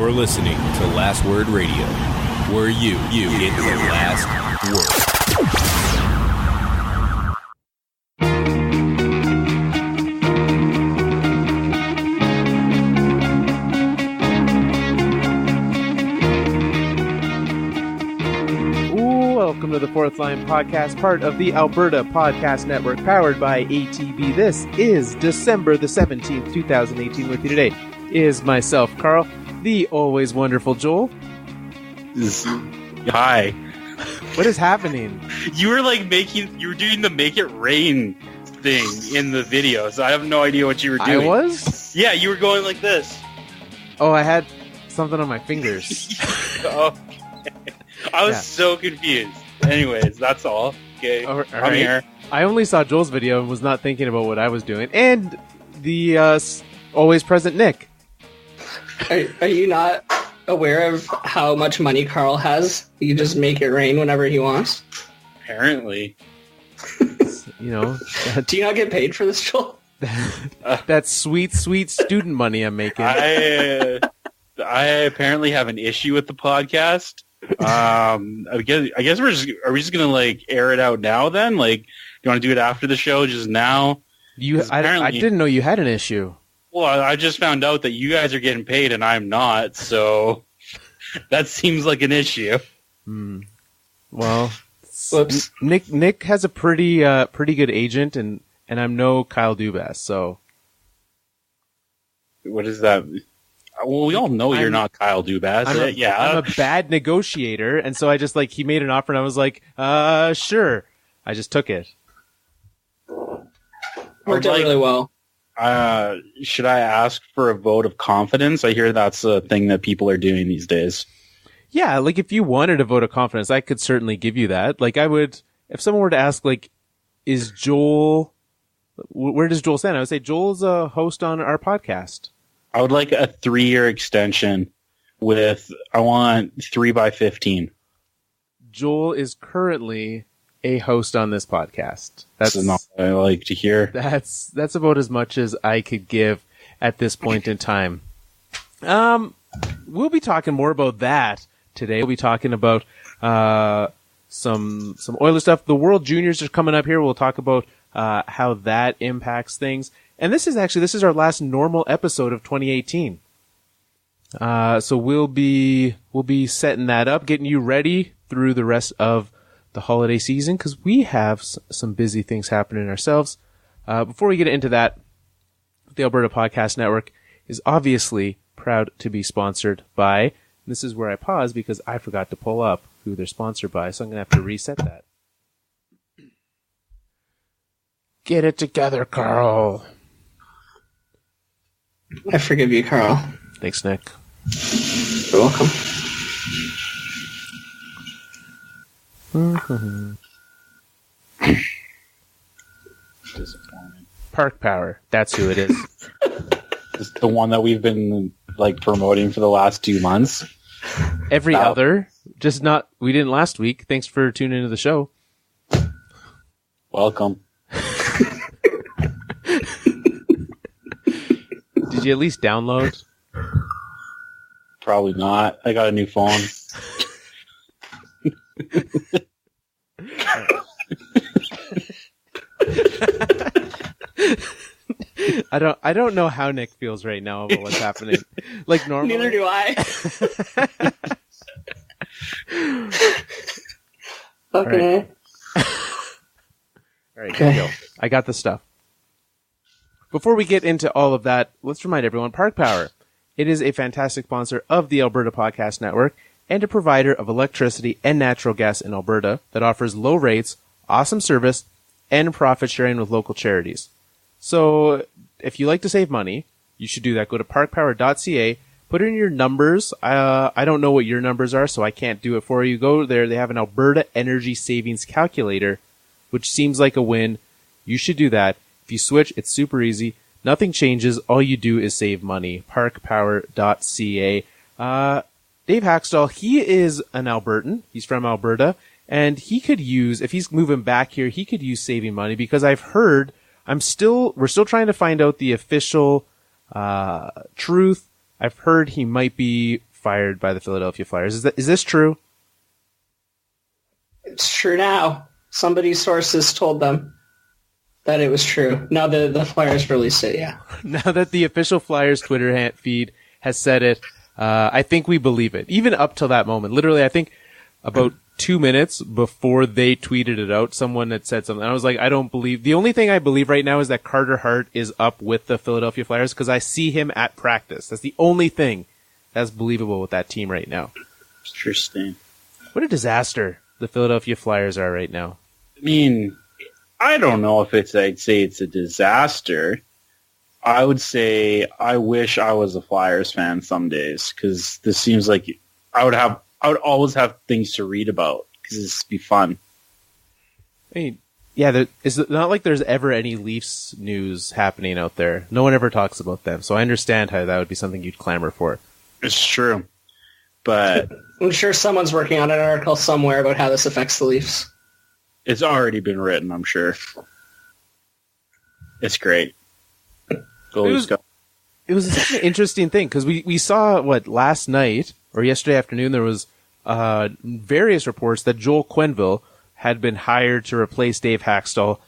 You're listening to Last Word Radio, where you get the last word. Welcome to the Fourth Line Podcast, part of the Alberta Podcast Network, powered by ATB. This is December the 17th, 2018. With you today is myself, Carl, the always wonderful Joel. Hi. What is happening? You were doing the Make It Rain thing in the video, so I have no idea what you were doing. I was? Yeah, you were going like this. Oh, I had something on my fingers. Oh, I was so confused. Anyways, that's all. Okay, all I'm right. here. I only saw Joel's video and was not thinking about what I was doing. And the always present Nick. Are you not aware of how much money Carl has? He can just make it rain whenever he wants. Apparently. You know. Do you not get paid for this, Joel? That sweet, sweet student money I'm making. I apparently have an issue with the podcast. I guess are we just gonna air it out now then? Do you want to do it after the show just now? I didn't know you had an issue. Well, I just found out that you guys are getting paid and I'm not, so that seems like an issue. Well, whoops. Nick has a pretty good agent, and I'm no Kyle Dubas, so. What is that? Well, we all know you're not Kyle Dubas. I'm a bad negotiator, and so I just he made an offer, and I was like, sure. I just took it. Worked out really well. Should I ask for a vote of confidence? I hear that's a thing that people are doing these days. Yeah, if you wanted a vote of confidence, I could certainly give you that. I would, if someone were to ask, is Joel, where does Joel stand? I would say Joel's a host on our podcast. I would like a 3-year extension I want 3x15. Joel is currently a host on this podcast. That's not what I like to hear. That's about as much as I could give at this point in time. We'll be talking more about that today. We'll be talking about some Oilers stuff. The World Juniors are coming up here. We'll talk about how that impacts things. And this is our last normal episode of 2018. So we'll be setting that up, getting you ready through the rest of the holiday season, because we have some busy things happening ourselves. Before we get into that, the Alberta Podcast Network is obviously proud to be sponsored by, this is where I pause because I forgot to pull up who they're sponsored by, so I'm going to have to reset that. Get it together, Carl. I forgive you, Carl. Thanks, Nick. You're welcome. Disappointed. Park Power. That's who it is. It's the one that we've been promoting for the last 2 months. Every other, just not. We didn't last week. Thanks for tuning into the show. Welcome. Did you at least download? Probably not. I got a new phone. I don't know how Nick feels right now about what's happening. Normally. Neither do I. Okay. All right, here we go. I got the stuff. Before we get into all of that, let's remind everyone, Park Power. It is a fantastic sponsor of the Alberta Podcast Network and a provider of electricity and natural gas in Alberta that offers low rates, awesome service, and profit sharing with local charities. So if you like to save money, you should do that. Go to parkpower.ca, put in your numbers. I don't know what your numbers are, so I can't do it for you. Go there. They have an Alberta Energy Savings Calculator, which seems like a win. You should do that. If you switch, it's super easy. Nothing changes. All you do is save money. Parkpower.ca. Dave Hakstol, he is an Albertan. He's from Alberta. And he could use, if he's moving back here, he could use saving money because I've heard, we're still trying to find out the official truth. I've heard he might be fired by the Philadelphia Flyers. Is this true? It's true now. Somebody's sources told them that it was true. Now the Flyers released it, yeah. Now that the official Flyers Twitter feed has said it, I think we believe it. Even up till that moment. Literally, I think about 2 minutes before they tweeted it out, someone had said something. I was like, I don't believe. The only thing I believe right now is that Carter Hart is up with the Philadelphia Flyers because I see him at practice. That's the only thing that's believable with that team right now. Interesting. What a disaster the Philadelphia Flyers are right now. I mean, I don't know if I'd say it's a disaster. I would say I wish I was a Flyers fan some days because this seems like I would always have things to read about because this would be fun. I mean, yeah, it's not like there's ever any Leafs news happening out there. No one ever talks about them, so I understand how that would be something you'd clamor for. It's true, but I'm sure someone's working on an article somewhere about how this affects the Leafs. It's already been written, I'm sure. It's great. It was such an interesting thing because we saw last night or yesterday afternoon there was various reports that Joel Quenneville had been hired to replace Dave Hakstol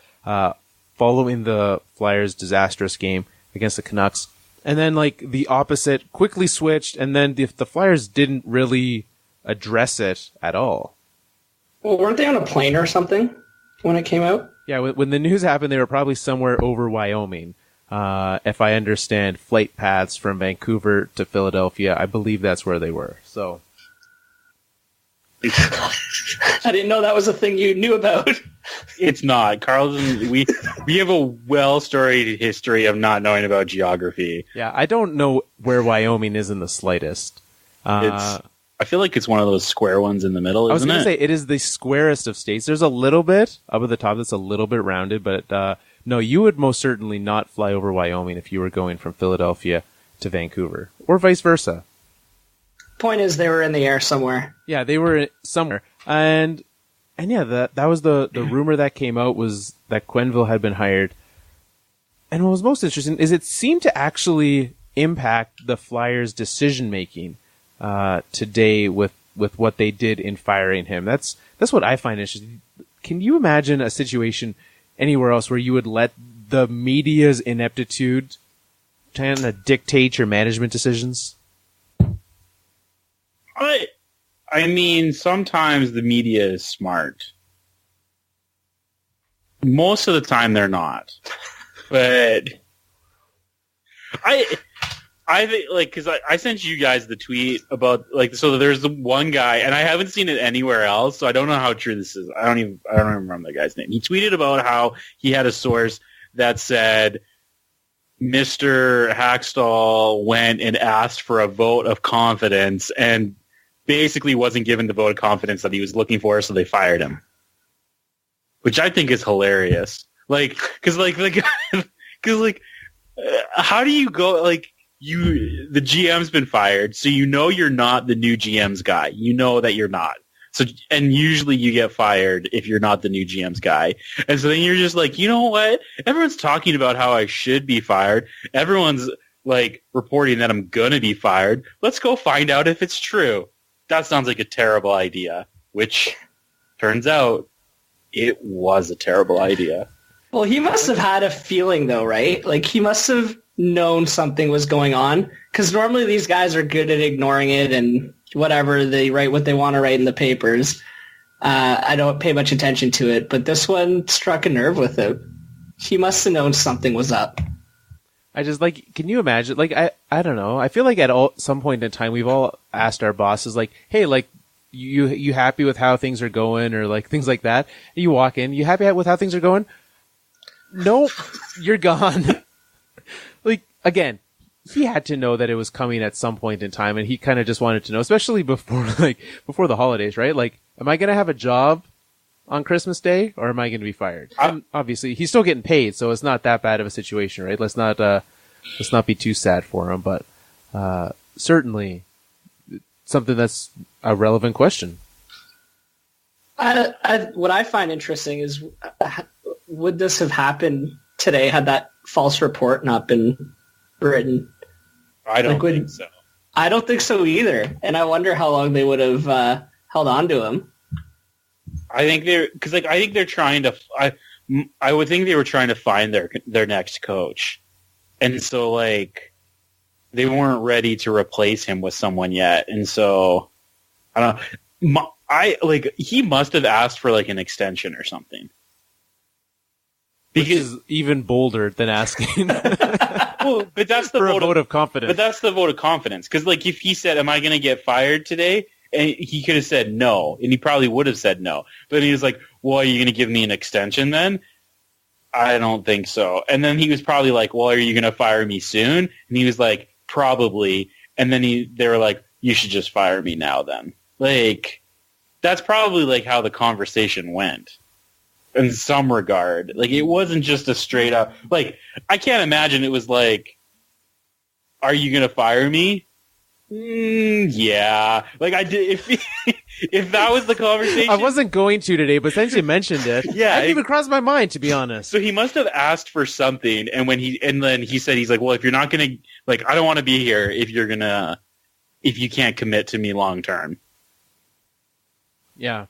following the Flyers' disastrous game against the Canucks, and then the opposite quickly switched, and then the Flyers didn't really address it at all. Well, weren't they on a plane or something when it came out? Yeah, when the news happened, they were probably somewhere over Wyoming. If I understand flight paths from Vancouver to Philadelphia, I believe that's where they were. So, I didn't know that was a thing you knew about. It's not. Carlton, we have a well-storied history of not knowing about geography. Yeah, I don't know where Wyoming is in the slightest. I feel like it's one of those square ones in the middle, isn't it? I was going to say, it is the squarest of states. There's a little bit up at the top that's a little bit rounded, but no, you would most certainly not fly over Wyoming if you were going from Philadelphia to Vancouver, or vice versa. Point is, they were in the air somewhere. Yeah, they were somewhere. And yeah, that was the rumor that came out, was that Quenneville had been hired. And what was most interesting is it seemed to actually impact the Flyers' decision-making today with what they did in firing him. That's what I find interesting. Can you imagine a situation anywhere else where you would let the media's ineptitude kind of dictate your management decisions? I mean, sometimes the media is smart. Most of the time they're not. But I think, because I sent you guys the tweet about, so there's the one guy, and I haven't seen it anywhere else, so I don't know how true this is. I don't remember the guy's name. He tweeted about how he had a source that said Mr. Hakstol went and asked for a vote of confidence and basically wasn't given the vote of confidence that he was looking for, so they fired him. Which I think is hilarious. How do you go, the GM's been fired, so you know you're not the new GM's guy. You know that you're not. So, and usually you get fired if you're not the new GM's guy. And so then you're just like, you know what? Everyone's talking about how I should be fired. Everyone's reporting that I'm gonna be fired. Let's go find out if it's true. That sounds like a terrible idea, which turns out it was a terrible idea. Well, he must have had a feeling though, right? He must have known something was going on, because normally these guys are good at ignoring it and whatever, they write what they want to write in the papers. I don't pay much attention to it, but this one struck a nerve with him. He must have known something was up. I just can you imagine? I don't know. I feel like at some point in time we've all asked our bosses, hey, you happy with how things are going, or things like that. And you walk in, you happy with how things are going? Nope, you're gone. Again, he had to know that it was coming at some point in time, and he kind of just wanted to know, especially before the holidays, right? Am I going to have a job on Christmas Day, or am I going to be fired? Obviously, he's still getting paid, so it's not that bad of a situation, right? Let's not be too sad for him, but certainly something that's a relevant question. What I find interesting is, would this have happened today had that false report not been written? I don't think so. I don't think so either, and I wonder how long they would have held on to him. I think they're trying to. I would think they were trying to find their next coach, and so like they weren't ready to replace him with someone yet, and so I don't know. He must have asked for like an extension or something. Which is even bolder than asking. Well, but that's the vote of confidence. But that's the vote of confidence. Because like if he said, "Am I going to get fired today?" and he could have said no, and he probably would have said no. But he was like, "Well, are you going to give me an extension then?" I don't think so. And then he was probably like, "Well, are you going to fire me soon?" And he was like, "Probably." And then they were like, "You should just fire me now then." Like that's probably like how the conversation went. In some regard, like it wasn't just a straight up like I can't imagine it was like, "Are you gonna fire me?" Yeah, like I did. If that was the conversation, I wasn't going to today, but since you mentioned it, yeah, it didn't even cross my mind to be honest. So he must have asked for something, and then he said he's like, "Well, if you're not gonna like, I don't want to be here if you can't commit to me long term." Yeah,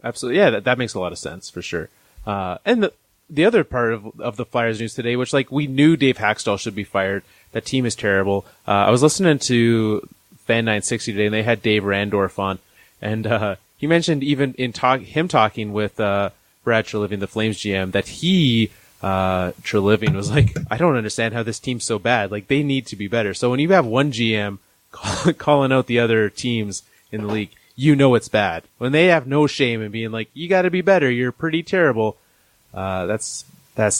absolutely. Yeah, that makes a lot of sense for sure. And the other part of the Flyers news today, which like we knew Dave Hakstol should be fired. That team is terrible. I was listening to Fan 960 today, and they had Dave Randorf on, and he mentioned even in him talking with Brad Treliving, the Flames GM, that Treliving was like, "I don't understand how this team's so bad. Like they need to be better." So when you have one GM calling out the other teams in the league, you know it's bad. When they have no shame in being like, "You got to be better. You're pretty terrible." That's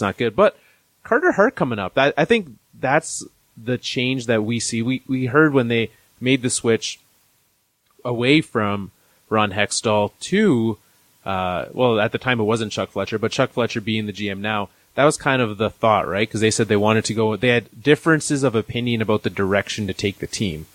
not good. But Carter Hart coming up, I think that's the change that we see. We heard when they made the switch away from Ron Hextall to, at the time it wasn't Chuck Fletcher, but Chuck Fletcher being the GM now, that was kind of the thought, right? Because they said they wanted to go, they had differences of opinion about the direction to take the team.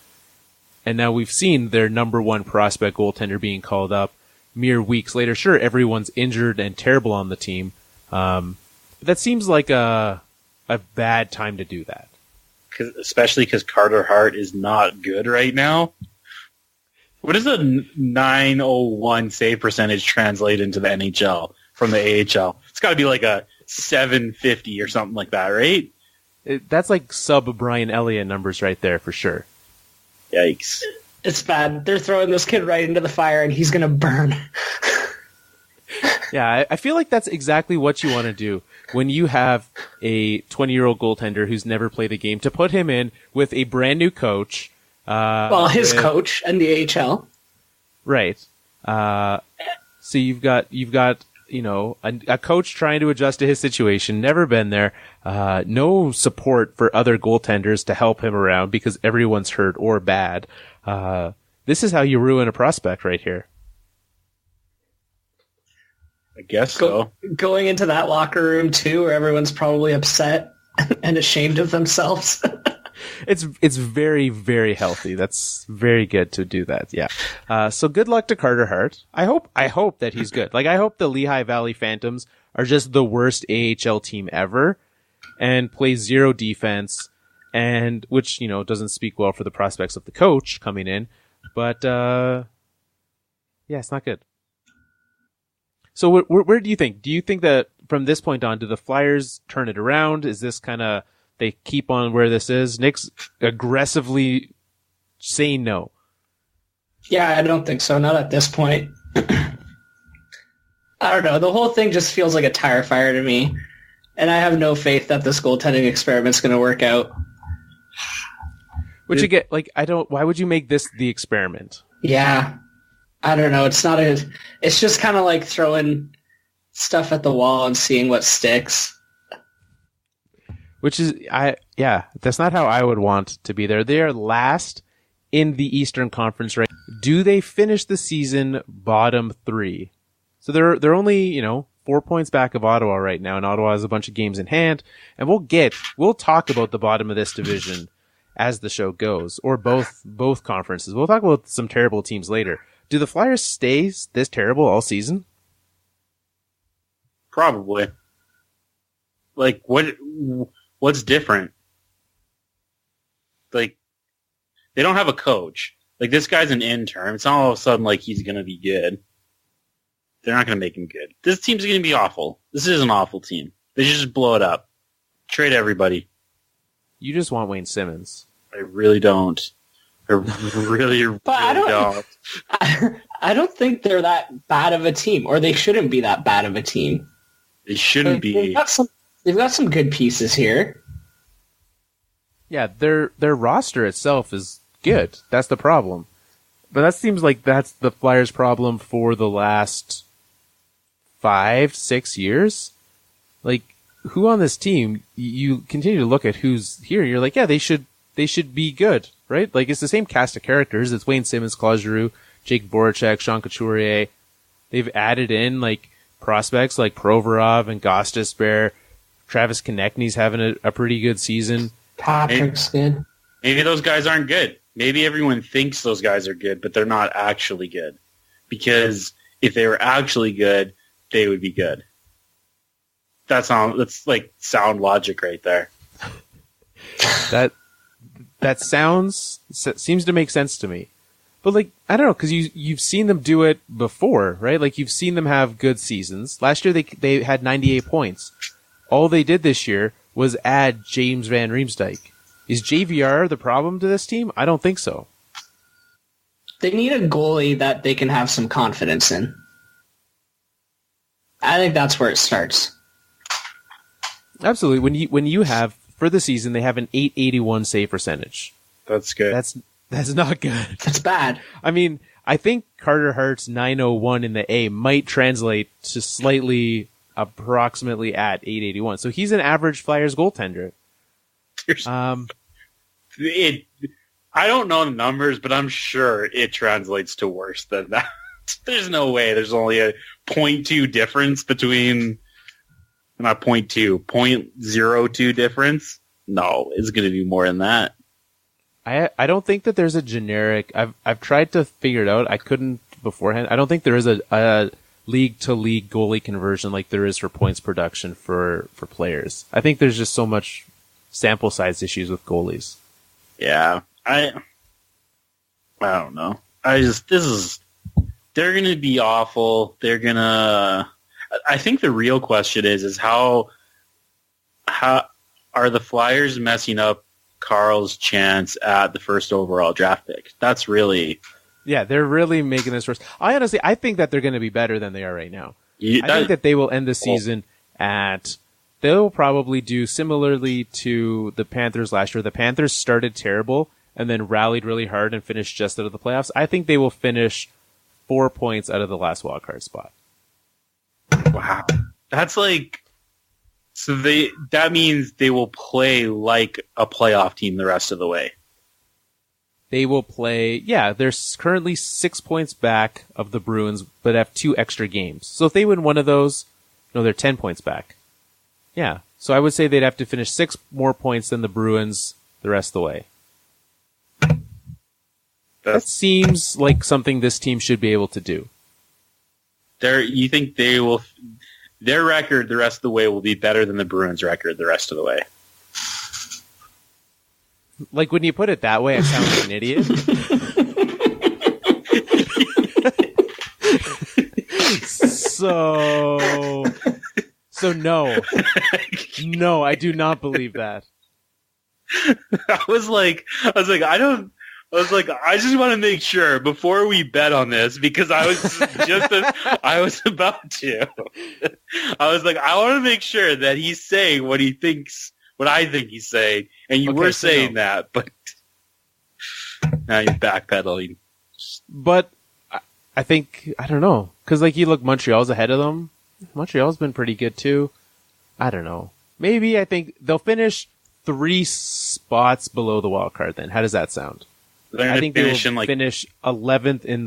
And now we've seen their number one prospect goaltender being called up mere weeks later. Sure, everyone's injured and terrible on the team. But that seems like a bad time to do that. Especially because Carter Hart is not good right now. What does a 901 save percentage translate into the NHL from the AHL? It's got to be like a 750 or something like that, right? That's like sub Brian Elliott numbers right there for sure. Yikes. It's bad. They're throwing this kid right into the fire, and he's going to burn. Yeah, I feel like that's exactly what you want to do when you have a 20-year-old goaltender who's never played a game, to put him in with a brand new coach. His coach and the AHL. Right. So you've got a coach trying to adjust to his situation, never been there, no support for other goaltenders to help him around because everyone's hurt or bad. This is how you ruin a prospect right here. I guess so. Going into that locker room too, where everyone's probably upset and ashamed of themselves. It's very, very healthy. That's very good to do that. Yeah. So good luck to Carter Hart. I hope that he's good. Like I hope the Lehigh Valley Phantoms are just the worst AHL team ever and play zero defense, and which doesn't speak well for the prospects of the coach coming in. But yeah, it's not good. So where do you think? Do you think that from this point on, do the Flyers turn it around? Is this kind of, they keep on where this is? Nick's aggressively saying no. Yeah, I don't think so. Not at this point. I don't know. The whole thing just feels like a tire fire to me. And I have no faith that this goaltending experiment's going to work out. Which you get, like, why would you make this the experiment? Yeah. I don't know. It's just kind of like throwing stuff at the wall and seeing what sticks. Which is, that's not how I would want to be there. They are last in the Eastern Conference, right? Do they finish the season bottom 3? So they're only, 4 points back of Ottawa right now, and Ottawa has a bunch of games in hand. And we'll talk about the bottom of this division as the show goes, or both conferences. We'll talk about some terrible teams later. Do the Flyers stay this terrible all season? Probably. Like, what's different? Like, They don't have a coach. Like, this guy's an intern. It's not all of a sudden like he's going to be good. They're not going to make him good. This team's going to be awful. This is an awful team. They should just blow it up. Trade everybody. You just want Wayne Simmons. I really don't. I really don't. I don't think they're that bad of a team, or they shouldn't be that bad of a team. They shouldn't be. They've got some good pieces here. Yeah, their roster itself is good. That's the problem. But that seems like that's the Flyers' problem for the last 5-6 years. Like, who on this team, you continue to look at who's here, and you're like, yeah, they should be good, right? Like, it's the same cast of characters. It's Wayne Simmons, Claude Giroux, Jake Voracek, Sean Couturier. They've added in, like, prospects like Provorov and Gostisbehere. Travis Konechny's having a pretty good season. Patrick's good. Maybe those guys aren't good. Maybe everyone thinks those guys are good, but they're not actually good. Because if they were actually good, they would be good. That's like sound logic right there. That seems to make sense to me. But, like, I don't know, because you've seen them do it before, right? Like, you've seen them have good seasons. Last year they had 98 points. All they did this year was add James Van Riemsdyk. Is JVR the problem to this team? I don't think so. They need a goalie that they can have some confidence in. I think that's where it starts. Absolutely. When you have, for the season, they have an .881 save percentage. That's good. That's not good. That's bad. I mean, I think Carter Hart's .901 in the A might translate to slightly, approximately at .881. So he's an average Flyers goaltender. I don't know the numbers, but I'm sure it translates to worse than that. There's no way. There's only a 0.2 difference between, not 0.2, 0.02 difference. No, it's going to be more than that. I don't think that there's a generic. I've tried to figure it out. I couldn't beforehand. I don't think there is a league to league goalie conversion like there is for points production for players. I think there's just so much sample size issues with goalies. Yeah, I don't know. They're going to be awful. I think the real question is how are the Flyers messing up Carl's chance at the first overall draft pick? That's really... Yeah, they're really making this worse. I think that they're going to be better than they are right now. I think that they will end the season they'll probably do similarly to the Panthers last year. The Panthers started terrible and then rallied really hard and finished just out of the playoffs. I think they will finish 4 points out of the last wildcard spot. Wow. That's like... So that means they will play like a playoff team the rest of the way. They will play, they're currently 6 points back of the Bruins, but have 2 extra games. So if they win one of those, they're 10 points back. Yeah. So I would say they'd have to finish 6 more points than the Bruins the rest of the way. That seems like something this team should be able to do. You think they will... Their record the rest of the way will be better than the Bruins' record the rest of the way. Like, when you put it that way, I sound like an idiot. So no. No, I do not believe that. I just want to make sure before we bet on this, because I was about to. I was like, I want to make sure that he's saying what I think he's saying, and you were saying that, but now you're backpedaling. But I think, I don't know, because like you look, Montreal's ahead of them. Montreal's been pretty good too. I don't know. Maybe I think they'll finish 3 spots below the wild card. Then how does that sound? I think they will finish 11th in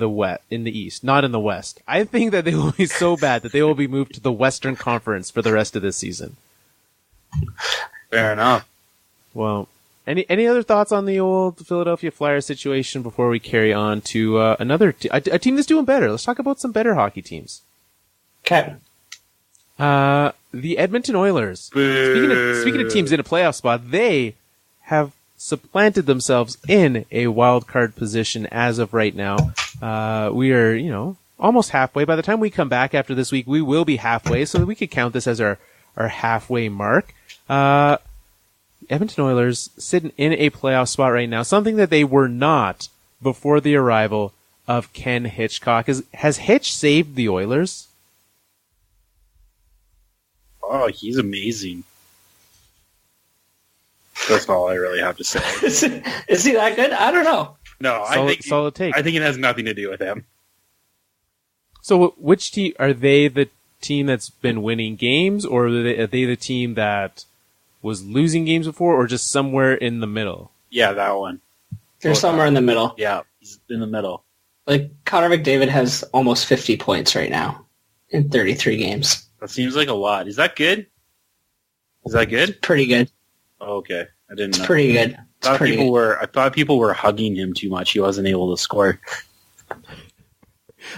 the East, not in the West. I think that they will be so bad that they will be moved to the Western Conference for the rest of this season. Fair enough. Well, any other thoughts on the old Philadelphia Flyers situation before we carry on to another a team that's doing better? Let's talk about some better hockey teams. Okay. The Edmonton Oilers. Speaking of teams in a playoff spot, they have supplanted themselves in a wild card position as of right now. We are, almost halfway. By the time we come back after this week, we will be halfway, so we could count this as our halfway mark. Edmonton Oilers sitting in a playoff spot right now, something that they were not before the arrival of Ken Hitchcock. Has Hitch saved the Oilers? Oh, he's amazing. That's all I really have to say. Is he that good? I don't know. No, solid take. I think it has nothing to do with him. So which team, are they the team that's been winning games, or are they the team that was losing games before, or just somewhere in the middle? Yeah, that one. They're somewhere in the middle. Yeah, he's in the middle. Like, Connor McDavid has almost 50 points right now in 33 games. That seems like a lot. Is that good? Is that good? Pretty good. Oh, okay. I didn't know. Pretty good. I thought people were hugging him too much. He wasn't able to score.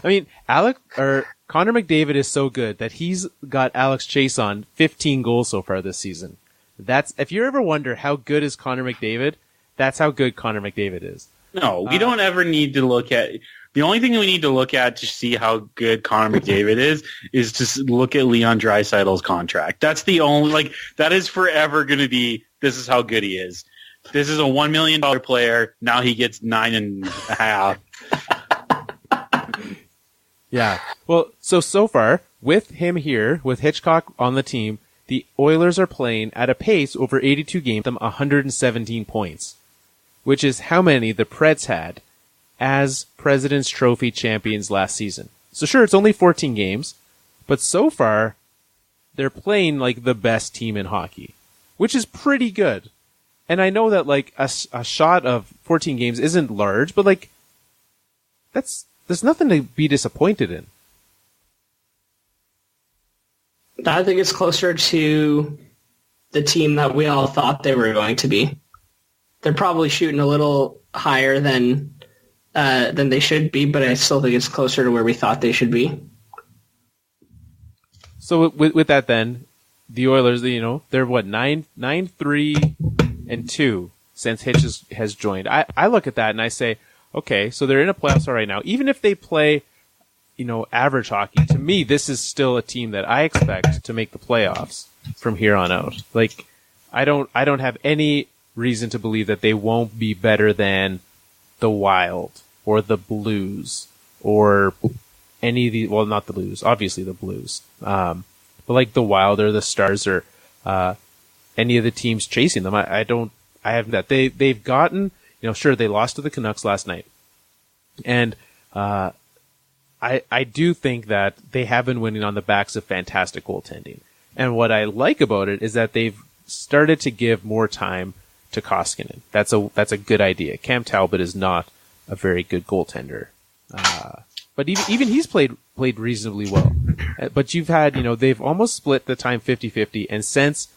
I mean, Connor McDavid is so good that he's got Alex Chase on 15 goals so far this season. If you ever wonder how good is Connor McDavid, that's how good Connor McDavid is. No, we don't ever need to look at... The only thing we need to look at to see how good Connor McDavid is to look at Leon Draisaitl's contract. That's the only... that is forever going to be, this is how good he is. This is a $1 million player. Now he gets 9.5. Yeah. Well, so far, with him here, with Hitchcock on the team, the Oilers are playing at a pace over 82 games, 117 points, which is how many the Preds had as President's Trophy champions last season. So sure, it's only 14 games, but so far, they're playing like the best team in hockey, which is pretty good. And I know that a shot of 14 games isn't large, but there's nothing to be disappointed in. I think it's closer to the team that we all thought they were going to be. They're probably shooting a little higher than they should be, but I still think it's closer to where we thought they should be. So with that, then the Oilers, they're what 9-3-2 since Hitch has joined. I look at that and I say, okay, so they're in a playoffs right now. Even if they play, average hockey, to me, this is still a team that I expect to make the playoffs from here on out. I don't have any reason to believe that they won't be better than the Wild or the Blues or any of the, well, not the Blues, obviously the Blues, but like the Wild or the Stars or any of the teams chasing them. I have that. They've gotten, sure, they lost to the Canucks last night, and I do think that they have been winning on the backs of fantastic goaltending. And what I like about it is that they've started to give more time to Koskinen. That's a good idea. Cam Talbot is not a very good goaltender. But even he's played reasonably well. But you've had, they've almost split the time 50-50, and since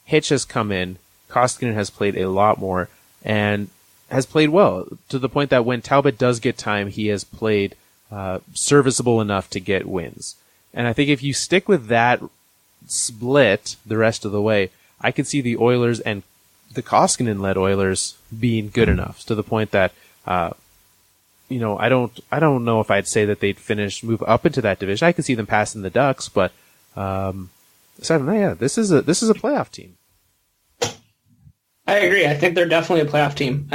Hitch has come in, Koskinen has played a lot more and has played well, to the point that when Talbot does get time, he has played serviceable enough to get wins. And I think if you stick with that split the rest of the way, I can see the Oilers and the Koskinen-led Oilers being good enough to the point that, I don't know if I'd say that they'd move up into that division. I can see them passing the Ducks, but, this is a playoff team. I agree. I think they're definitely a playoff team.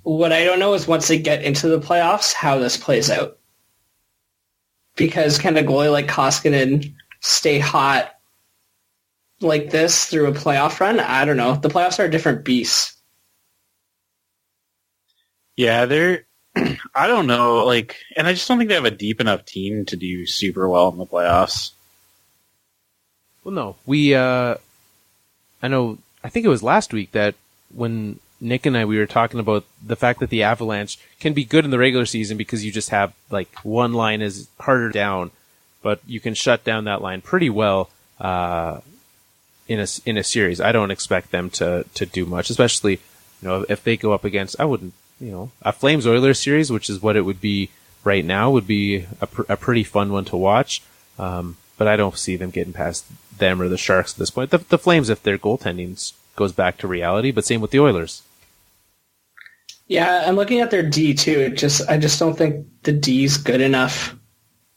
What I don't know is once they get into the playoffs, how this plays out. Because can a goalie like Koskinen stay hot like this through a playoff run? I don't know. The playoffs are a different beast. Yeah, I don't know, and I just don't think they have a deep enough team to do super well in the playoffs. Well, no. I think it was last week that when Nick and we were talking about the fact that the Avalanche can be good in the regular season because you just have, one line is harder down, but you can shut down that line pretty well, in a series. I don't expect them to do much, especially, if they go up against, a Flames Oilers series, which is what it would be right now, would be a pretty fun one to watch. But I don't see them getting past them or the Sharks at this point. The Flames, if their goaltending's goes back to reality. But same with the Oilers. Yeah, I'm looking at their D too. I just don't think the D's good enough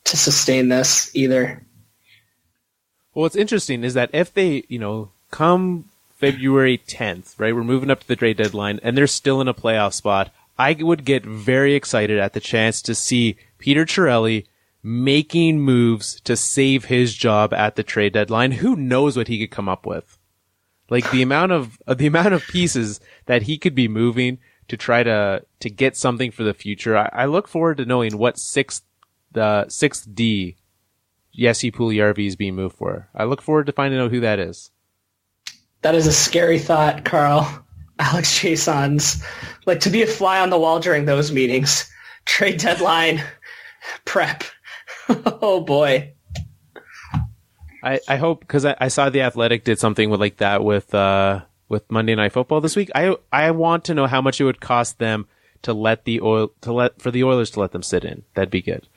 to sustain this either. Well, what's interesting is that if they, come February 10th, right, we're moving up to the trade deadline, and they're still in a playoff spot, I would get very excited at the chance to see Peter Chiarelli making moves to save his job at the trade deadline. Who knows what he could come up with? Like the amount of pieces that he could be moving to try to get something for the future. I look forward to knowing what sixth D Jesse Puljujarvi is being moved for. I look forward to finding out who that is. That is a scary thought, Carl. Alex Jason's to be a fly on the wall during those meetings. Trade deadline prep. Oh boy. I hope, because I saw The Athletic did something with that with Monday Night Football this week. I want to know how much it would cost them for the Oilers to let them sit in. That'd be good.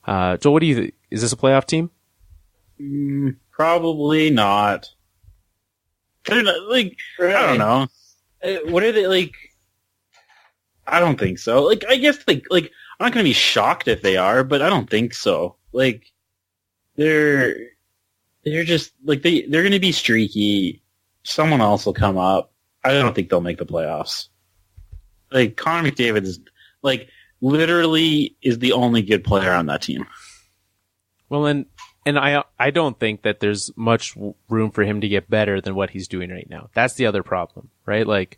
Joel, what do you think? Is this a playoff team? Probably not. They're not, I don't know. What are they I don't think so. I guess I'm not going to be shocked if they are, but I don't think so. They're just they're going to be streaky. Someone else will come up. I don't think they'll make the playoffs. Connor McDavid is literally is the only good player on that team. Well, and I don't think that there's much room for him to get better than what he's doing right now. That's the other problem, right?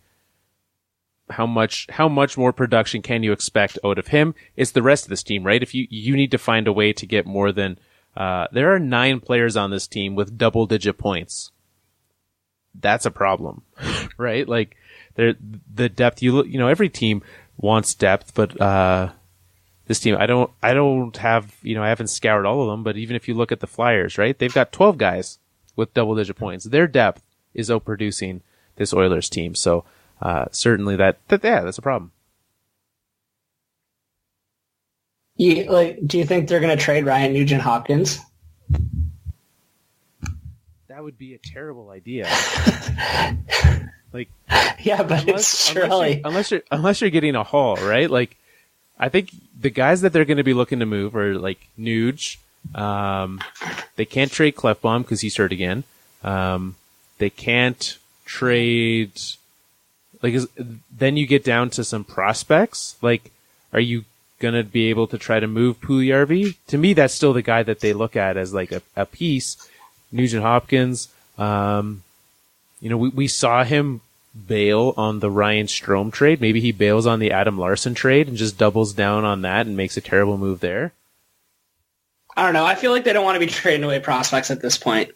How much more production can you expect out of him? It's the rest of this team, right? If you need to find a way to get more than there are 9 players on this team with double-digit points. That's a problem, right? The depth. Every team wants depth, but this team, I don't have. I haven't scoured all of them, but even if you look at the Flyers, right, they've got 12 guys with double-digit points. Their depth is outproducing this Oilers team. So certainly that's a problem. Do you think they're going to trade Ryan Nugent-Hopkins? That would be a terrible idea. Yeah, but it's Chiarelli. Unless you're getting a haul, right? I think the guys that they're going to be looking to move are Nuge. They can't trade Klefbom because he's hurt again. They can't trade. Then you get down to some prospects. Are you gonna be able to try to move Puljujarvi? To me, that's still the guy that they look at as a piece. Nugent Hopkins. We saw him bail on the Ryan Strome trade. Maybe he bails on the Adam Larson trade and just doubles down on that and makes a terrible move there. I don't know. I feel like they don't want to be trading away prospects at this point.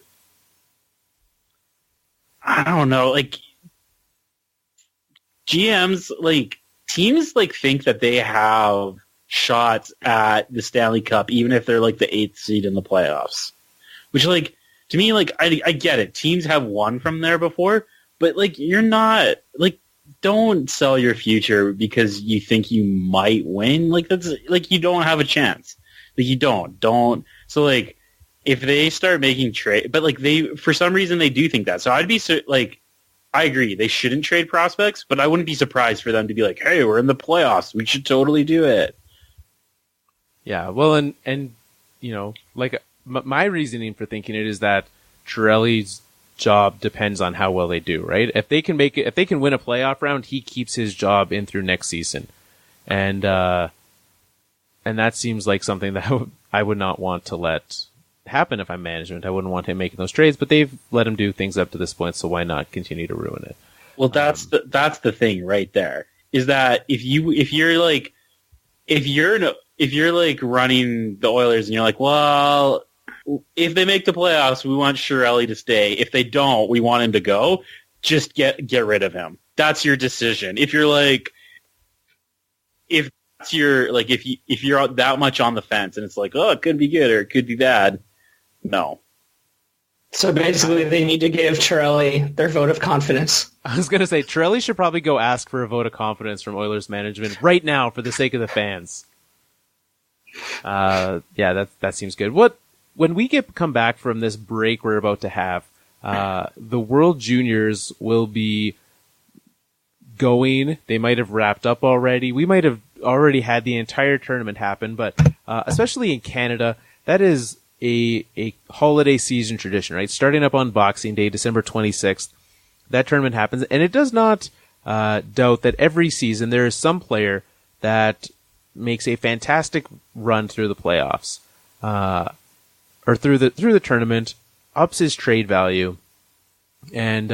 I don't know. GMs, teams, think that they have shots at the Stanley Cup, even if they're, the 8th seed in the playoffs. Which, to me, I get it. Teams have won from there before, but, you're not, don't sell your future because you think you might win. That's, you don't have a chance. You don't. So, if they start making trade, but, for some reason, they do think that. So I'd be, I agree. They shouldn't trade prospects, but I wouldn't be surprised for them to be hey, we're in the playoffs. We should totally do it. Yeah, well, and my reasoning for thinking it is that Chiarelli's job depends on how well they do, right? If they can win a playoff round, he keeps his job in through next season. And that seems like something that I would not want to let happen if I'm management. I wouldn't want him making those trades, but they've let him do things up to this point, so why not continue to ruin it? Well, that's the thing right there. Is that if you're running the Oilers and you're well, if they make the playoffs, we want Chiarelli to stay. If they don't, we want him to go. Just get rid of him. That's your decision. If you're if you're that much on the fence and it's it could be good or it could be bad, no. So basically, they need to give Chiarelli their vote of confidence. I was going to say, Chiarelli should probably go ask for a vote of confidence from Oilers management right now for the sake of the fans. Yeah, that seems good. When we come back from this break we're about to have, the World Juniors will be going. They might have wrapped up already. We might have already had the entire tournament happen, but especially in Canada, that is a holiday season tradition, right? Starting up on Boxing Day, December 26th, that tournament happens, and it does not doubt that every season there is some player that makes a fantastic run through the playoffs, or through the tournament, ups his trade value, and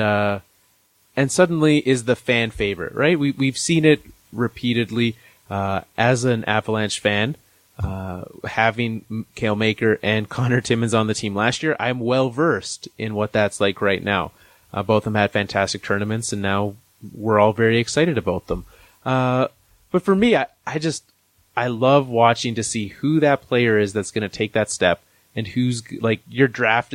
suddenly is the fan favorite, right? We've seen it repeatedly as an Avalanche fan. Having Cale Maker and Connor Timmins on the team last year, I'm well versed in what that's like right now. Both of them had fantastic tournaments, and now we're all very excited about them. But for me, I love watching to see who that player is that's going to take that step, and who's like your draft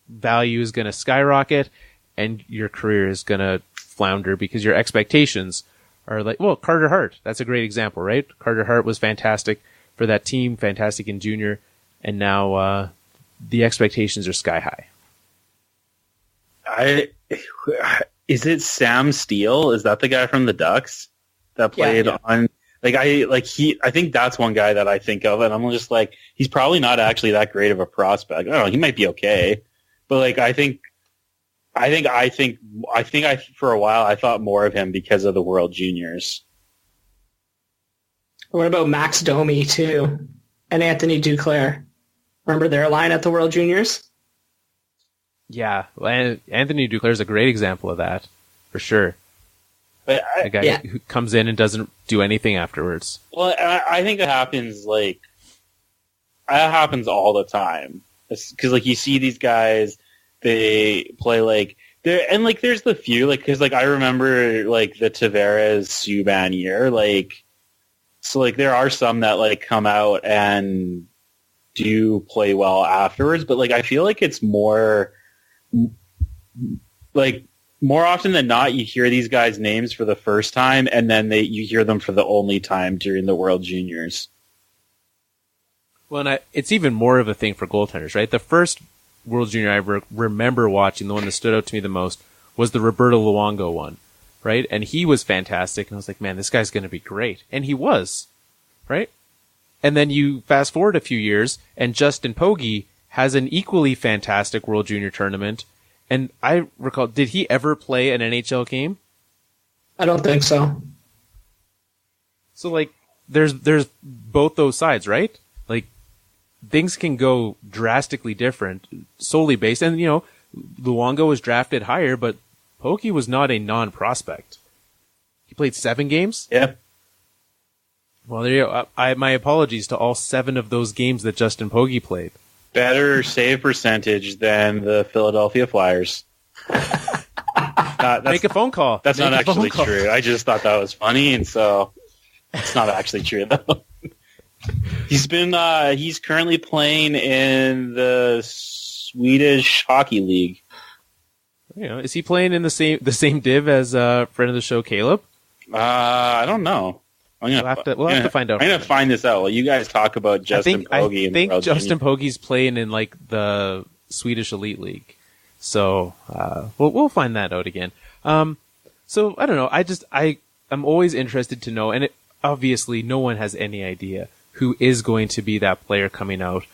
value is going to skyrocket, and your career is going to flounder because your expectations are like, well, Carter Hart, that's a great example, right? Carter Hart was fantastic for that team, fantastic in junior, and now the expectations are sky high. Is it Sam Steele? Is that the guy from the Ducks that played on? I think that's one guy that I think of, and I'm just like, he's probably not actually that great of a prospect. I don't know, he might be okay, but like I think for a while I thought more of him because of the World Juniors. What about Max Domi, too? And Anthony Duclair? Remember their line at the World Juniors? Yeah, Anthony Duclair is a great example of that, for sure. But a guy who comes in and doesn't do anything afterwards. Well, I think it happens, all the time. Because, like, you see these guys, they play, like, there's the few, like, because, like, I remember, like, the Tavares Subban year, like, so, like, there are some that, like, come out and do play well afterwards, but, like, I feel like it's more, like, more often than not, you hear these guys' names for the first time, and then you hear them for the only time during the World Juniors. Well, and it's even more of a thing for goaltenders, right? The first World Junior I remember watching, the one that stood out to me the most, was the Roberto Luongo one. Right? And he was fantastic. And I was like, man, this guy's going to be great. And he was. Right? And then you fast forward a few years, and Justin Pogge has an equally fantastic World Junior tournament. And I recall, did he ever play an NHL game? I don't think so. So, like, there's both those sides, right? Like, things can go drastically different, solely based. And, Luongo was drafted higher, but Pogge was not a non-prospect. He played 7 games? Yeah. Well, there you go. My apologies to all 7 of those games that Justin Pogge played. Better save percentage than the Philadelphia Flyers. Make a phone call. That's not actually true. I just thought that was funny, and so it's not actually true, though. He's currently playing in the Swedish Hockey League. Is he playing in the same div as friend of the show, Caleb? I don't know. We'll have to find out. I'm going to find this out. Well, you guys talk about Justin Pogge. I think Justin Pogge's playing in like the Swedish Elite League. So we'll find that out again. So I don't know. I'm always interested to know, and obviously no one has any idea who is going to be that player coming out.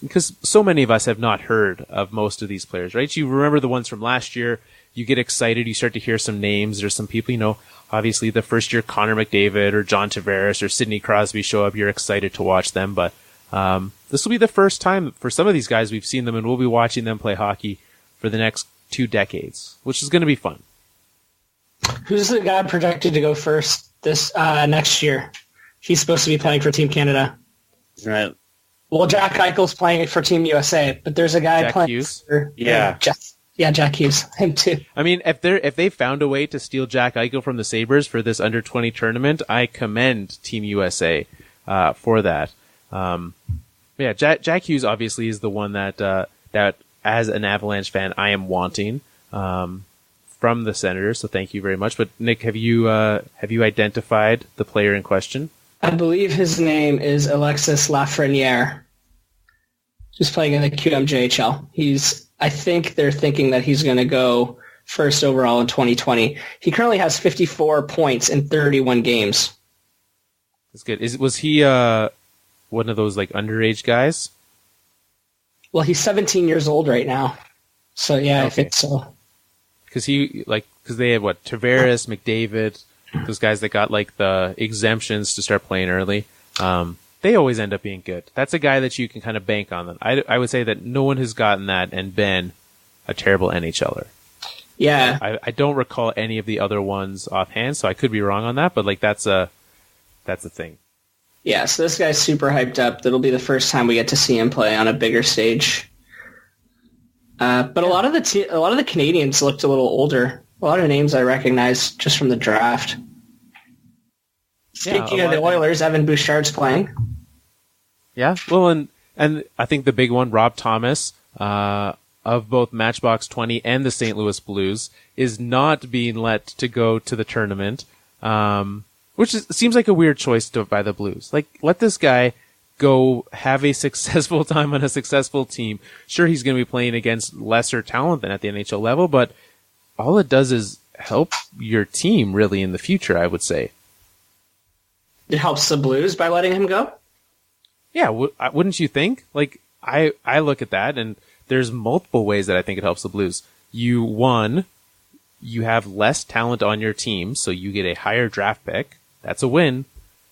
Because so many of us have not heard of most of these players, right? You remember the ones from last year. You get excited. You start to hear some names. There's some people, obviously the first year Connor McDavid or John Tavares or Sidney Crosby show up. You're excited to watch them. But this will be the first time for some of these guys we've seen them, and we'll be watching them play hockey for the next 2 decades, which is going to be fun. Who's the guy projected to go first this next year? He's supposed to be playing for Team Canada. Isn't that... Well, Jack Eichel's playing for Team USA, but there's a guy Jack playing Hughes? for... Jack Hughes. Him too. I mean, if they found a way to steal Jack Eichel from the Sabres for this under-20 tournament, I commend Team USA for that. Jack Hughes obviously is the one that as an Avalanche fan I am wanting from the Senators. So thank you very much. But Nick, have you identified the player in question? I believe his name is Alexis Lafreniere. He's playing in the QMJHL. He's I think they're thinking that he's going to go first overall in 2020. He currently has 54 points in 31 games. That's good. Was he one of those like underage guys? Well, he's 17 years old right now. So yeah, Okay. I think so. Because they have what, Tavares, McDavid, those guys that got like the exemptions to start playing early. They always end up being good. That's a guy that you can kind of bank on them. I would say that no one has gotten that and been a terrible NHLer. Yeah. I don't recall any of the other ones offhand, so I could be wrong on that, but like that's a thing. Yeah, so this guy's super hyped up. That'll be the first time we get to see him play on a bigger stage. But a lot of the Canadians looked a little older. A lot of names I recognize just from the draft. Speaking of the Oilers, Evan Bouchard's playing. Yeah, well, and I think the big one, Rob Thomas, of both Matchbox 20 and the St. Louis Blues, is not being let to go to the tournament, which seems like a weird choice by the Blues. Like, let this guy go have a successful time on a successful team. Sure, he's going to be playing against lesser talent than at the NHL level, but all it does is help your team really in the future, I would say. It helps the Blues by letting him go? Yeah, wouldn't you think? Like, I look at that, and there's multiple ways that I think it helps the Blues. You have less talent on your team, so you get a higher draft pick. That's a win.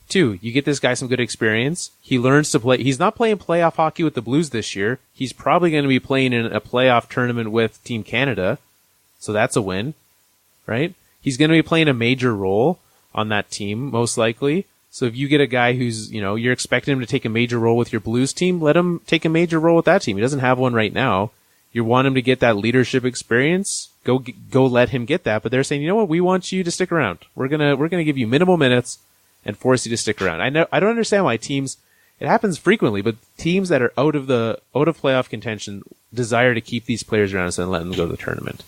2, you get this guy some good experience. He learns to play. He's not playing playoff hockey with the Blues this year. He's probably going to be playing in a playoff tournament with Team Canada, so that's a win, right? He's going to be playing a major role on that team, most likely. So if you get a guy who's, you're expecting him to take a major role with your Blues team, let him take a major role with that team. He doesn't have one right now. You want him to get that leadership experience. Go let him get that. But they're saying, you know what? We want you to stick around. We're gonna give you minimal minutes and force you to stick around. I don't understand why teams. It happens frequently, but teams that are out of playoff contention desire to keep these players around instead of letting them go to the tournament.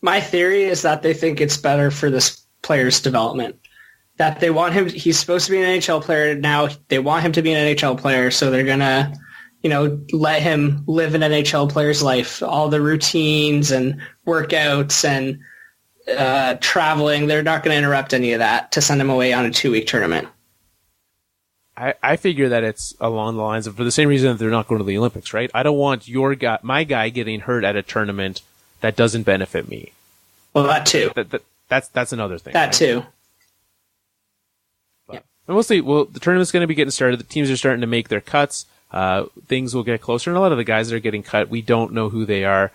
My theory is that they think it's better for this player's development. That they want him, he's supposed to be an NHL player now. They want him to be an NHL player, so they're going to, let him live an NHL player's life. All the routines and workouts and traveling, they're not going to interrupt any of that to send him away on a 2-week tournament. I figure that it's along the lines of, for the same reason that they're not going to the Olympics, right? I don't want my guy getting hurt at a tournament that doesn't benefit me. Well, that too. That's another thing. That right? too. And we'll see. Well, the tournament's going to be getting started. The teams are starting to make their cuts. Things will get closer. And a lot of the guys that are getting cut, we don't know who they are.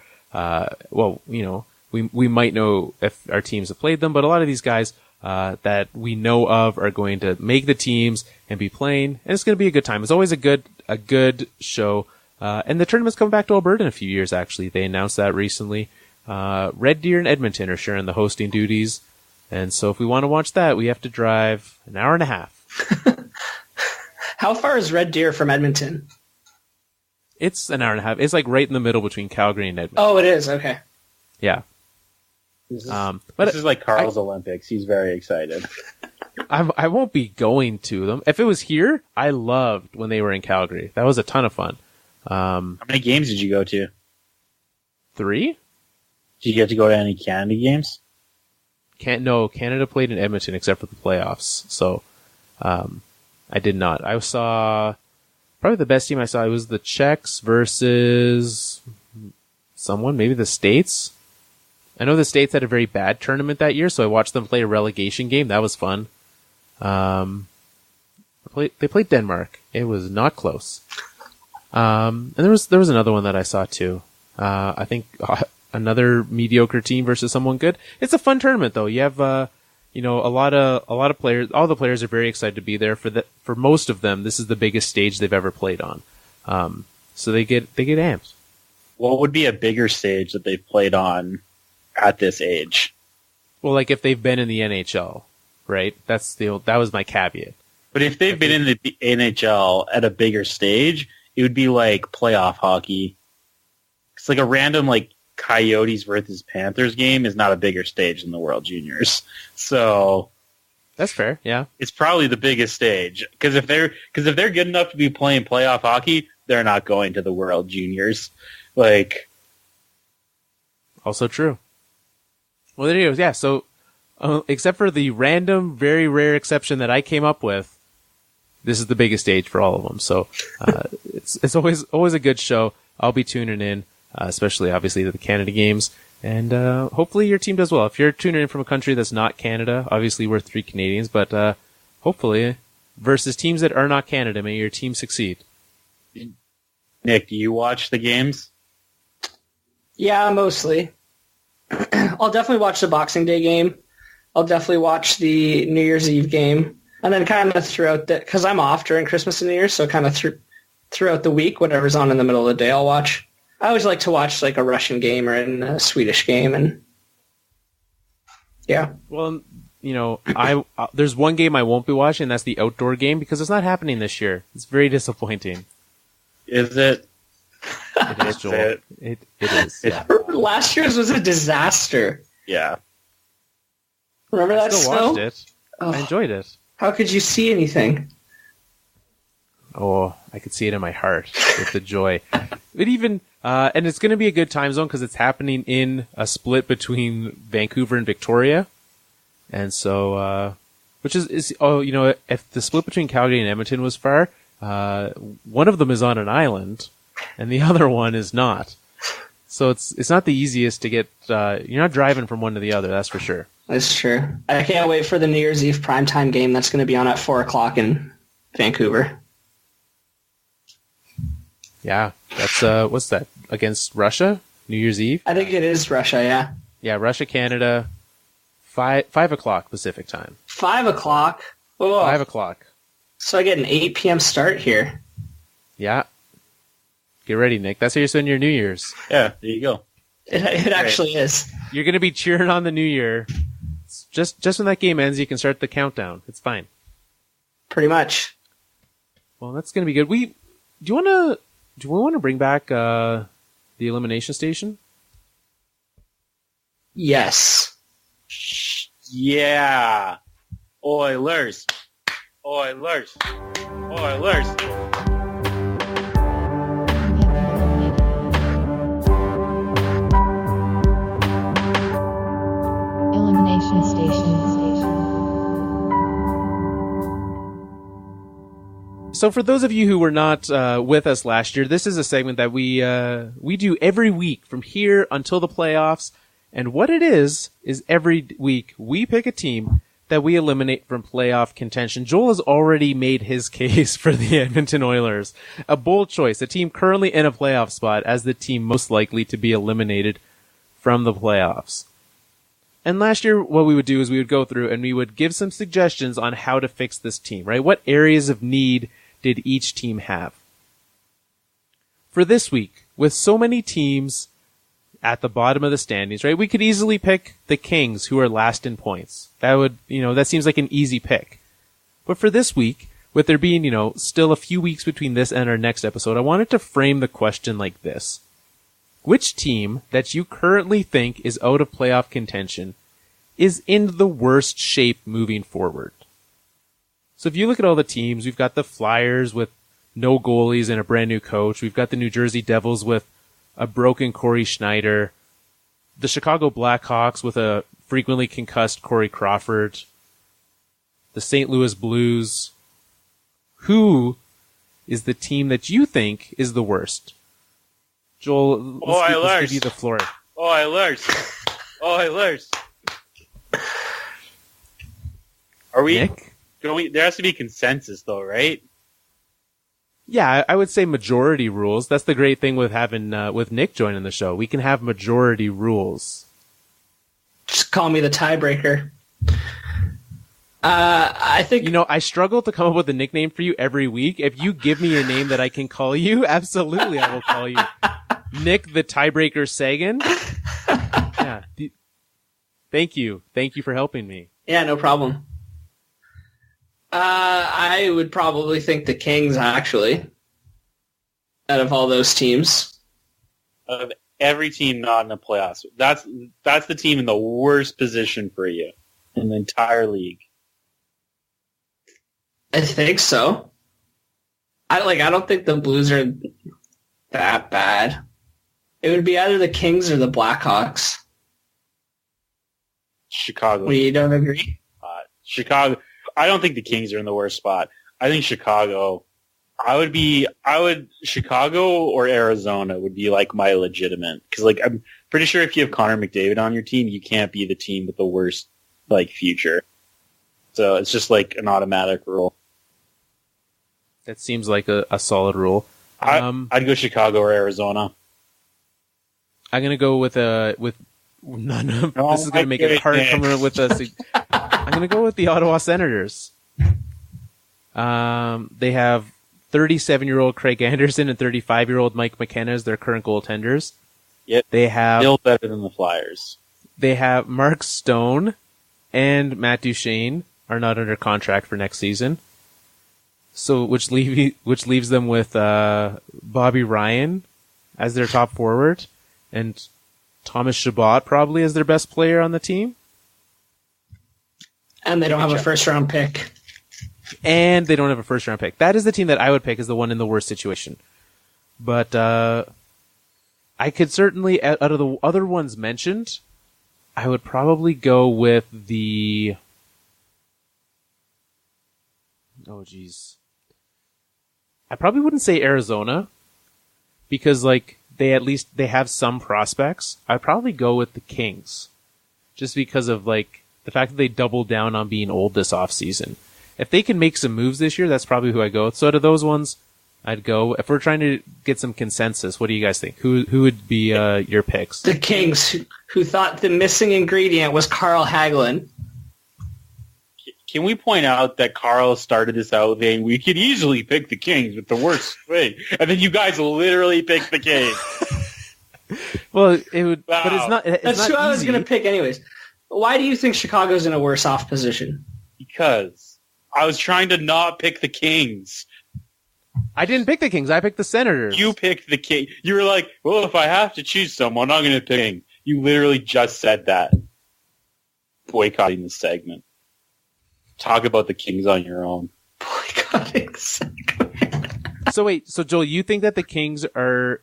We might know if our teams have played them, but a lot of these guys that we know of are going to make the teams and be playing. And it's going to be a good time. It's always a good show. And the tournament's coming back to Alberta in a few years, actually. They announced that recently. Red Deer and Edmonton are sharing the hosting duties. And so if we want to watch that, we have to drive an hour and a half. How far is Red Deer from Edmonton? It's an hour and a half. It's like right in the middle between Calgary and Edmonton. Oh, it is. Okay. Yeah. This is like Carl's Olympics. He's very excited. I won't be going to them. If it was here, I loved when they were in Calgary. That was a ton of fun. How many games did you go to? 3? Did you get to go to any Canada games? Canada played in Edmonton except for the playoffs. So, I did not. I saw, probably the best team I saw, it was the Czechs versus someone, maybe the States. I know the States had a very bad tournament that year, so I watched them play a relegation game. That was fun. They played Denmark. It was not close. And there was another one that I saw too. I think another mediocre team versus someone good. It's a fun tournament though. You have a lot of players. All the players are very excited to be there. For most of them, this is the biggest stage they've ever played on. So they get amped. What would be a bigger stage that they've played on at this age? Well, like if they've been in the NHL, right? That was my caveat. But if they've been in the NHL at a bigger stage, it would be like playoff hockey. It's like a random Coyotes versus Panthers game is not a bigger stage than the World Juniors. So that's fair. Yeah, it's probably the biggest stage because if they're good enough to be playing playoff hockey, they're not going to the World Juniors. Like, Also true. Well, there you go. Yeah, so except for the random, very rare exception that I came up with, this is the biggest stage for all of them. So it's always a good show. I'll be tuning in, especially obviously to the Canada games, and hopefully your team does well. If you're tuning in from a country that's not Canada, obviously we're 3 Canadians, but hopefully versus teams that are not Canada, may your team succeed. Nick, do you watch the games? Yeah, mostly. I'll definitely watch the Boxing Day game. I'll definitely watch the New Year's Eve game. And then kind of throughout the... Because I'm off during Christmas and New Year's, so kind of throughout the week, whatever's on in the middle of the day, I'll watch. I always like to watch like a Russian game or a Swedish game. And yeah. Well, you know, there's one game I won't be watching, and that's the outdoor game, because it's not happening this year. It's very disappointing. Is it? It is, Joel. It is. Yeah. Last year's was a disaster. Yeah. Remember that I still snow? watched it. Oh. I enjoyed it. How could you see anything? Oh, I could see it in my heart with the joy. It even, and it's going to be a good time zone because it's happening in a split between Vancouver and Victoria. And so, which is, you know, if the split between Calgary and Edmonton was far, one of them is on an island and the other one is not. So it's not the easiest to get, you're not driving from one to the other, that's for sure. That's true. I can't wait for the New Year's Eve primetime game that's going to be on at 4 o'clock in Vancouver. Yeah, that's, what's that? Against Russia? New Year's Eve? I think it is Russia, yeah. Yeah, Russia, Canada, 5 o'clock Pacific time. 5 o'clock? Oh. 5 o'clock. So I get an 8 p.m. start here. Yeah. Get ready, Nick. That's how you spend your New Year's. Yeah, there you go. It actually is. You're going to be cheering on the New Year. Just when that game ends, you can start the countdown. It's fine. Pretty much. Well, that's going to be good. Do we want to bring back the Elimination Station? Yes. Yeah. Oilers. Oilers. Oilers. Elimination Station. So for those of you who were not with us last year, this is a segment that we do every week from here until the playoffs. And what it is every week we pick a team that we eliminate from playoff contention. Joel has already made his case for the Edmonton Oilers. A bold choice, a team currently in a playoff spot as the team most likely to be eliminated from the playoffs. And last year, what we would do is we would go through and we would give some suggestions on how to fix this team, right? What areas of need did each team have? For this week, with so many teams at the bottom of the standings, right, we could easily pick the Kings, who are last in points. That seems like an easy pick. But for this week, with there being, still a few weeks between this and our next episode, I wanted to frame the question like this. Which team that you currently think is out of playoff contention is in the worst shape moving forward? So if you look at all the teams, we've got the Flyers with no goalies and a brand new coach. We've got the New Jersey Devils with a broken Corey Schneider. The Chicago Blackhawks with a frequently concussed Corey Crawford. The St. Louis Blues. Who is the team that you think is the worst? Joel, let's give you the floor. Oilers. Oilers. Are we? Nick? There has to be consensus, though, right? Yeah, I would say majority rules. That's the great thing with having with Nick joining the show. We can have majority rules. Just call me the tiebreaker. I think... I struggle to come up with a nickname for you every week. If you give me a name that I can call you, absolutely I will call you Nick the Tiebreaker Sagan. Yeah. Thank you. Thank you for helping me. Yeah, no problem. I would probably think the Kings, actually, out of all those teams. Of every team not in the playoffs, that's the team in the worst position for you in the entire league. I think so. I don't think the Blues are that bad. It would be either the Kings or the Blackhawks. Chicago. You don't agree? Chicago. I don't think the Kings are in the worst spot. I think Chicago. Chicago or Arizona would be like my legitimate, because like I'm pretty sure if you have Connor McDavid on your team, you can't be the team with the worst like future. So it's just like an automatic rule. That seems like a solid rule. I'd go Chicago or Arizona. I'm gonna go with none of Oh, this is gonna make it hard coming up with us. I'm gonna go with the Ottawa Senators. They have 37-year-old Craig Anderson and 35-year-old Mike McKenna as their current goaltenders. Yep. They have still better than the Flyers. They have Mark Stone and Matt Duchene are not under contract for next season. So which leaves them with Bobby Ryan as their top forward and Thomas Chabot probably as their best player on the team. And they don't have a first-round pick. And they don't have a first-round pick. That is the team that I would pick as the one in the worst situation. But I could certainly, out of the other ones mentioned, I would probably go with the... Oh, geez. I probably wouldn't say Arizona, because like they have some prospects. I'd probably go with the Kings, just because of like the fact that they doubled down on being old this offseason. If they can make some moves this year, that's probably who I go with. So out of those ones, I'd go. If we're trying to get some consensus, what do you guys think? Who would be your picks? The Kings, who thought the missing ingredient was Carl Hagelin. Can we point out that Carl started this out saying we could easily pick the Kings with the worst thing, and then you guys literally picked the Kings? Well, it would, wow. But it's not. That's not who I was easy. going to pick, anyways. Why do you think Chicago's in a worse off position? Because I was trying to not pick the Kings. I didn't pick the Kings. I picked the Senators. You picked the King. You were like, well, if I have to choose someone, I'm going to pick King. You literally just said that. Boycotting the segment. Talk about the Kings on your own. Boycotting the segment. So wait, so Joel, you think that the Kings are?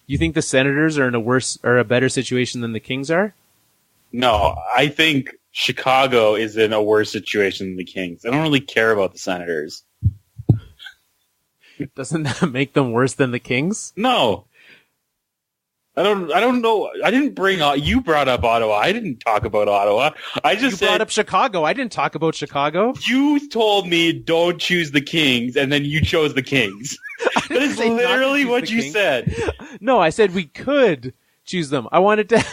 You think the Senators are in a better situation than the Kings are? No, I think Chicago is in a worse situation than the Kings. I don't really care about the Senators. Doesn't that make them worse than the Kings? No. I don't know. I didn't bring you brought up Ottawa. I didn't talk about Ottawa. I just brought up Chicago. I didn't talk about Chicago. You told me don't choose the Kings, and then you chose the Kings. That is literally what you said. No, I said we could choose them. I wanted to,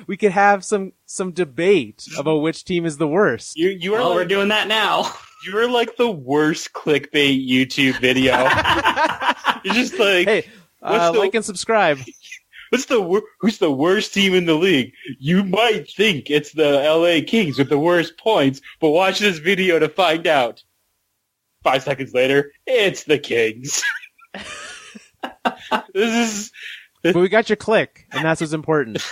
we could have some debate about which team is the worst. You are. Well, we're doing that now. You're like the worst clickbait YouTube video. You're just like, hey, like and subscribe. Who's the worst team in the league? You might think it's the LA Kings with the worst points, but watch this video to find out. 5 seconds later, it's the Kings. But we got your click, and that's what's important.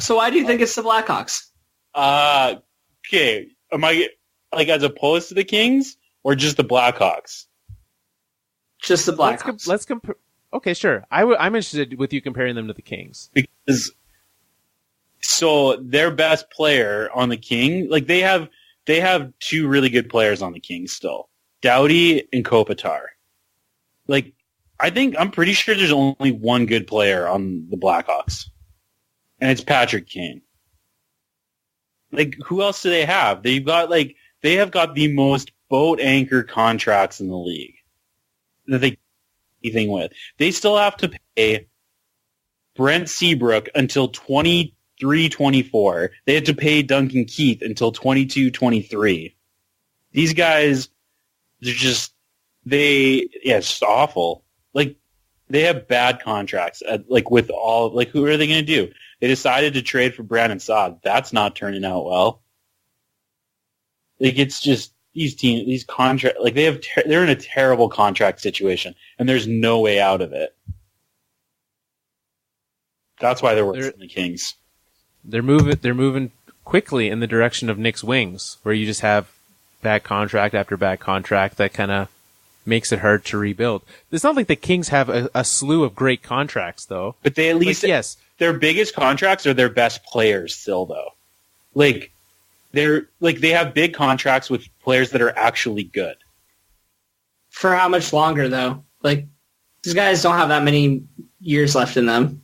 So why do you think it's the Blackhawks? Okay. Am I like as opposed to the Kings or just the Blackhawks? Just the Blackhawks. Let's compare. Okay, sure. I'm interested with you comparing them to the Kings. Because so their best player on the King, like they have two really good players on the Kings still. Doughty and Kopitar. Like I'm pretty sure there's only one good player on the Blackhawks. And it's Patrick Kane. Like who else do they have? They have got the most boat anchor contracts in the league that they anything with. They still have to pay Brent Seabrook until 23-24. They had to pay Duncan Keith until 22-23. These guys, it's just awful. Like they have bad contracts. With all, like who are they going to do? They decided to trade for Brandon Saad. That's not turning out well. Like it's just these contract, like they're in a terrible contract situation, and there's no way out of it. That's why they're worse than the Kings. They're moving quickly in the direction of Nick's Wings, where you just have bad contract after bad contract that kind of makes it hard to rebuild. It's not like the Kings have a slew of great contracts, though. But they at least, yes, their biggest contracts are their best players still, though. Like, they have big contracts with players that are actually good. For how much longer, though? Like, these guys don't have that many years left in them.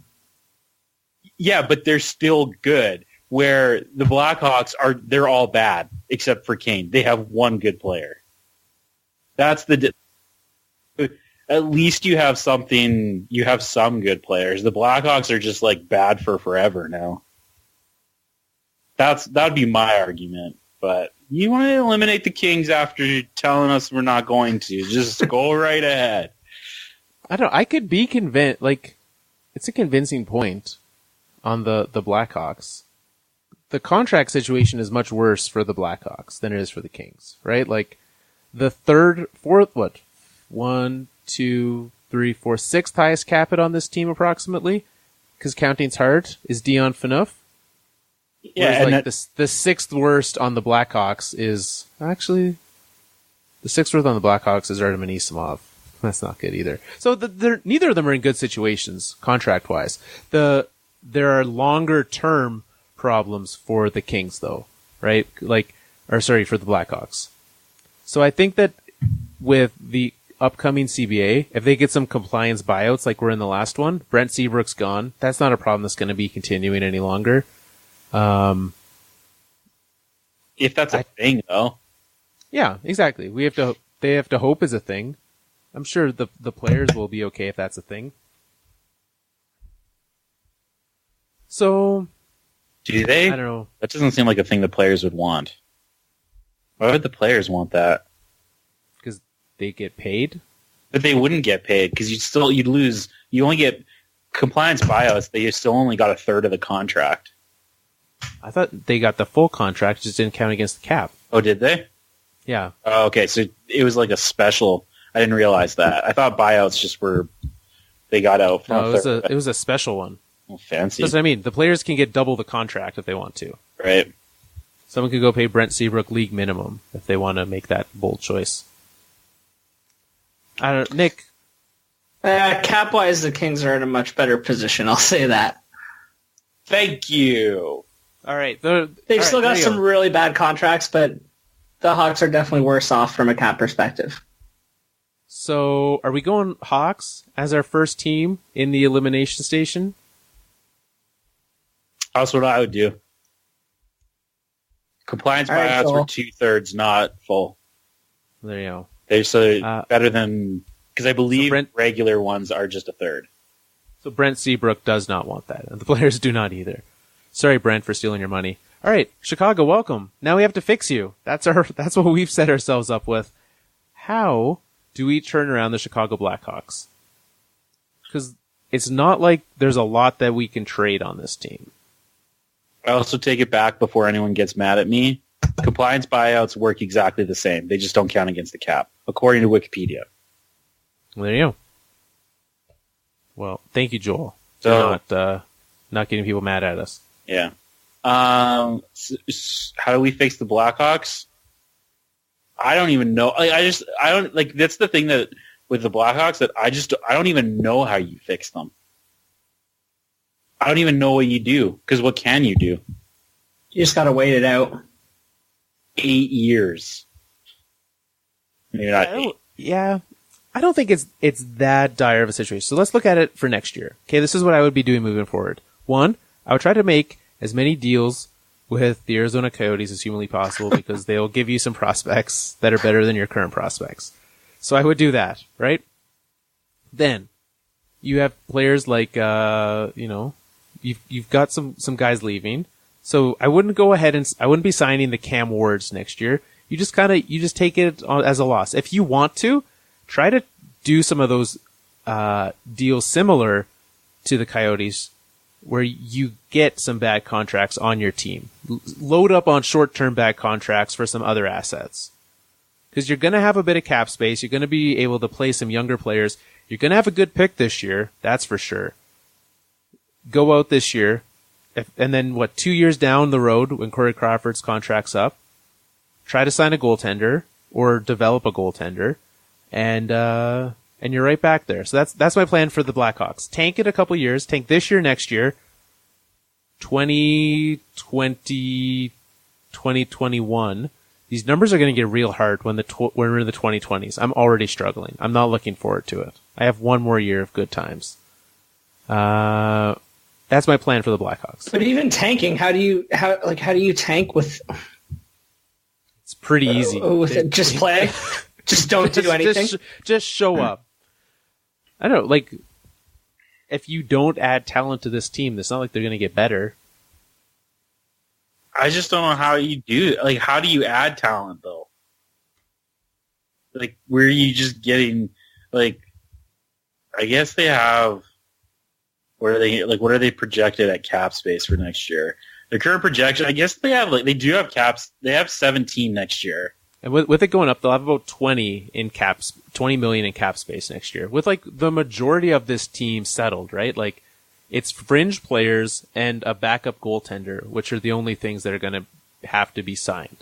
Yeah, but they're still good. Where the Blackhawks they're all bad except for Kane. They have one good player. That's at least you have something. You have some good players. The Blackhawks are just like bad for forever now. That'd be my argument. But you want to eliminate the Kings after telling us we're not going to? Just go right ahead. I could be convinced. Like, it's a convincing point on the Blackhawks. The contract situation is much worse for the Blackhawks than it is for the Kings, right? Like, the sixth highest cap hit on this team approximately, because counting's hard, is Dion Phaneuf. Yeah, and the sixth worst on the Blackhawks is actually Artem Anisimov. That's not good either. So neither of them are in good situations contract wise. There are longer term problems for the Kings, though, right? For the Blackhawks. So I think that with the upcoming CBA, if they get some compliance buyouts like we're in the last one, Brent Seabrook's gone. That's not a problem that's going to be continuing any longer. If that's a thing, though. Yeah, exactly. They have to hope is a thing. I'm sure the players will be okay if that's a thing. So, do they? I don't know. That doesn't seem like a thing the players would want. Why would the players want that? Because they get paid? But they wouldn't get paid because you'd lose. You only get compliance buyouts. They still only got a third of the contract. I thought they got the full contract, just didn't count against the cap. Oh, did they? Yeah. Oh, okay, so it was like a special. I didn't realize that. I thought buyouts just were they got out. No, it was a special one. Oh, fancy. That's what I mean. The players can get double the contract if they want to. Right. Someone could go pay Brent Seabrook league minimum if they want to make that bold choice. I don't, Nick. Cap-wise, the Kings are in a much better position. I'll say that. Thank you. All right. They've still got some really bad contracts, but the Hawks are definitely worse off from a cap perspective. So, are we going Hawks as our first team in the Elimination Station? That's what I would do. Compliance buyouts were 2/3, not full. There you go. They're so better than, because I believe regular ones are just a third. So Brent Seabrook does not want that, and the players do not either. Sorry, Brent, for stealing your money. All right, Chicago, welcome. Now we have to fix you. That's what we've set ourselves up with. How do we turn around the Chicago Blackhawks? Because it's not like there's a lot that we can trade on this team. I also take it back before anyone gets mad at me. Compliance buyouts work exactly the same. They just don't count against the cap, according to Wikipedia. Well, there you go. Well, thank you, Joel. So, not getting people mad at us. Yeah. How do we fix the Blackhawks? I don't even know. I don't like. That's the thing that with the Blackhawks that I don't even know how you fix them. I don't even know what you do, because what can you do? You just got to wait it out. 8 years. Maybe not 8. Yeah. I don't think it's that dire of a situation. So let's look at it for next year. Okay, this is what I would be doing moving forward. One, I would try to make as many deals with the Arizona Coyotes as humanly possible because they'll give you some prospects that are better than your current prospects. So I would do that, right? Then you have players like, you've got some guys leaving. So I wouldn't go ahead and I wouldn't be signing the Cam Wards next year. You just take it as a loss. If you want to, try to do some of those deals similar to the Coyotes where you get some bad contracts on your team. Load up on short-term bad contracts for some other assets. Because you're going to have a bit of cap space. You're going to be able to play some younger players. You're going to have a good pick this year. That's for sure. Go out this year. And then, 2 years down the road when Corey Crawford's contract's up, try to sign a goaltender or develop a goaltender and you're right back there. So that's my plan for the Blackhawks. Tank it a couple years. Tank this year, next year. 2020, 2021. These numbers are going to get real hard when we're in the 2020s. I'm already struggling. I'm not looking forward to it. I have one more year of good times. That's my plan for the Blackhawks. But even tanking, how do you tank with? It's pretty easy. Just play, just don't do anything. Just show up. I don't know. Like, if you don't add talent to this team, it's not like they're going to get better. I just don't know how you do. Like, how do you add talent though? Like, where are you just getting? Like, I guess they have. What are they projected at cap space for next year? The current projection, I guess they do have caps. They have 17 next year. And with it going up, they'll have about 20 million in cap space next year. With like the majority of this team settled, right? Like, it's fringe players and a backup goaltender, which are the only things that are going to have to be signed.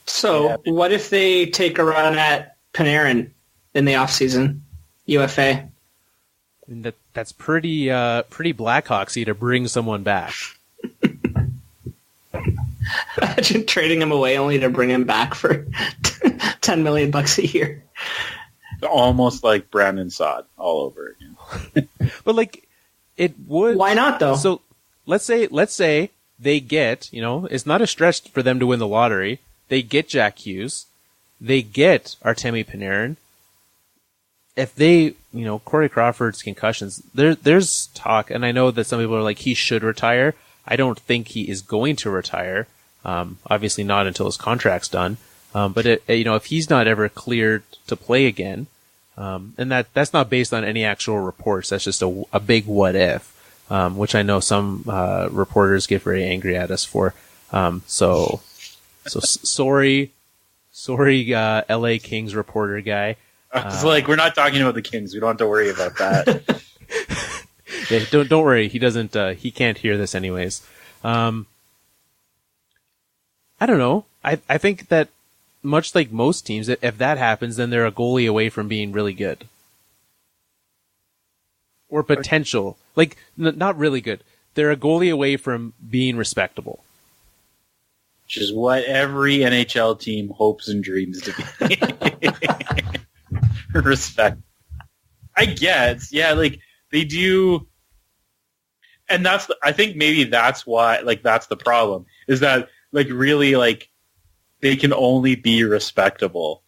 So, what if they take a run at Panarin in the offseason, UFA? And that's pretty Blackhawksy to bring someone back. Imagine trading him away only to bring him back for $10 million a year. Almost like Brandon Saad all over again. But like, it would. Why not though? So let's say they get, it's not a stretch for them to win the lottery. They get Jack Hughes. They get Artemi Panarin. If they, Corey Crawford's concussions, there's talk, and I know that some people are like, he should retire. I don't think he is going to retire. Obviously not until his contract's done. But if he's not ever cleared to play again, and that's not based on any actual reports, that's just a big what if, which I know some reporters get very angry at us for. So sorry, LA Kings reporter guy. It's like, we're not talking about the Kings. We don't have to worry about that. Yeah, don't worry. He doesn't. He can't hear this anyways. I don't know. I think that much like most teams, if that happens, then they're a goalie away from being really good, or potential. Like not really good. They're a goalie away from being respectable. Which is what every NHL team hopes and dreams to be. Respect. I guess, yeah, like they do, and I think maybe that's why, like, that's the problem, is that, like, really, like, they can only be respectable.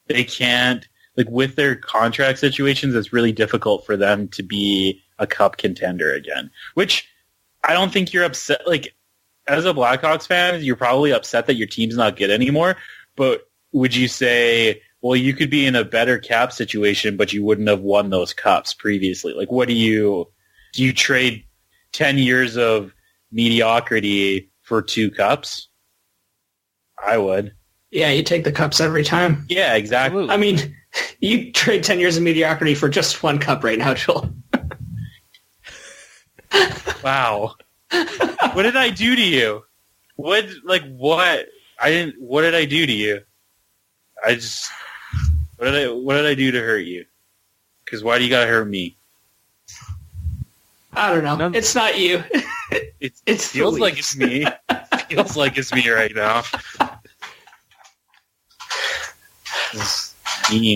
They can't, like, with their contract situations, it's really difficult for them to be a cup contender again, which I don't think you're upset, like, as a Blackhawks fan, you're probably upset that your team's not good anymore, but would you say, well, you could be in a better cap situation, but you wouldn't have won those cups previously? Like, what do you trade 10 years of mediocrity for 2 cups? I would. Yeah, you take the cups every time. Yeah, exactly. I mean, you trade 10 years of mediocrity for just 1 cup right now, Joel. Wow. What did I do to you? What did I do to you? What did I do to hurt you? Because why do you gotta hurt me? I don't know. It's not you. It feels like it's me. It feels like it's me right now.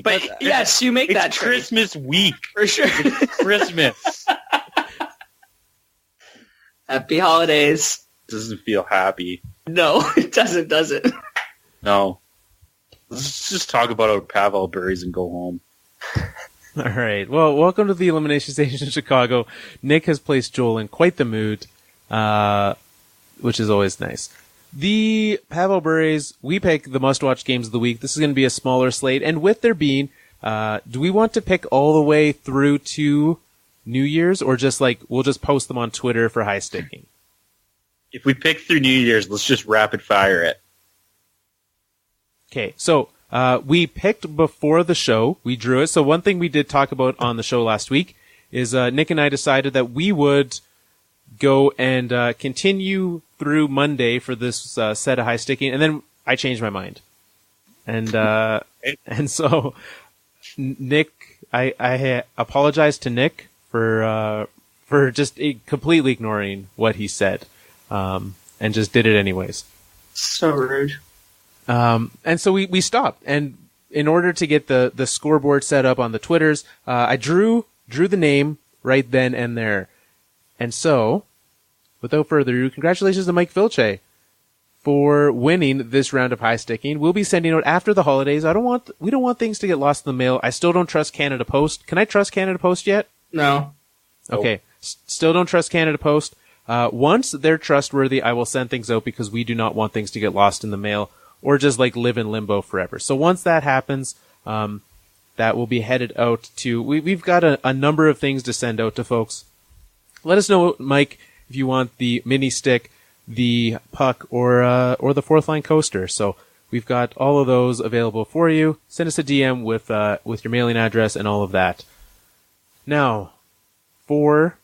But yes, you make that trade. Christmas week. For sure. It's Christmas. Happy holidays. Doesn't feel happy. No, it doesn't, does it? No. Let's just talk about our Pavel Buries and go home. All right. Well, welcome to the Elimination Station in Chicago. Nick has placed Joel in quite the mood, which is always nice. The Pavel Buries, we pick the must-watch games of the week. This is going to be a smaller slate. And with there being, do we want to pick all the way through to New Year's, or just like we'll just post them on Twitter for high sticking? If we pick through New Year's, let's just rapid fire it. Okay, so we picked before the show. We drew it. So one thing we did talk about on the show last week is Nick and I decided that we would go and continue through Monday for this set of high sticking, and then I changed my mind. And so Nick, I apologize to Nick for just completely ignoring what he said, and just did it anyways. So rude. And so we stopped, and in order to get the scoreboard set up on the Twitters, I drew the name right then and there. And so, without further ado, congratulations to Mike Vilche for winning this round of high sticking. We'll be sending out after the holidays. We don't want things to get lost in the mail. I still don't trust Canada Post. Can I trust Canada Post yet? No. Okay. Still don't trust Canada Post. Once they're trustworthy, I will send things out because we do not want things to get lost in the mail or just like live in limbo forever. So once that happens, that will be headed out to, we've got a number of things to send out to folks. Let us know, Mike, if you want the mini stick, the puck, or the fourth line coaster. So we've got all of those available for you. Send us a DM with your mailing address and all of that. Now, for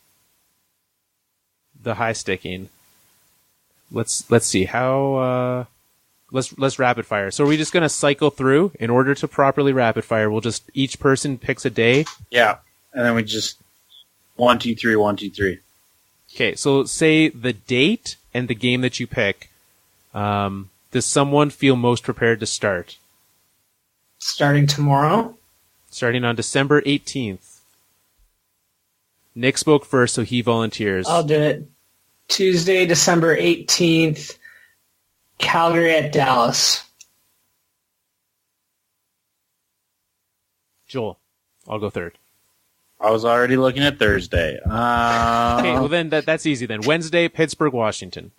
the high sticking, let's see how, let's rapid fire. So are we just going to cycle through in order to properly rapid fire? We'll just, each person picks a day. Yeah. And then we just 1, 2, 3, 1, 2, 3. Okay. So say the date and the game that you pick. Does someone feel most prepared to start? Starting tomorrow? Starting on December 18th. Nick spoke first, so he volunteers. I'll do it. Tuesday, December 18th, Calgary at Dallas. Joel, I'll go third. I was already looking at Thursday. Okay, well then that's easy then. Wednesday, Pittsburgh, Washington.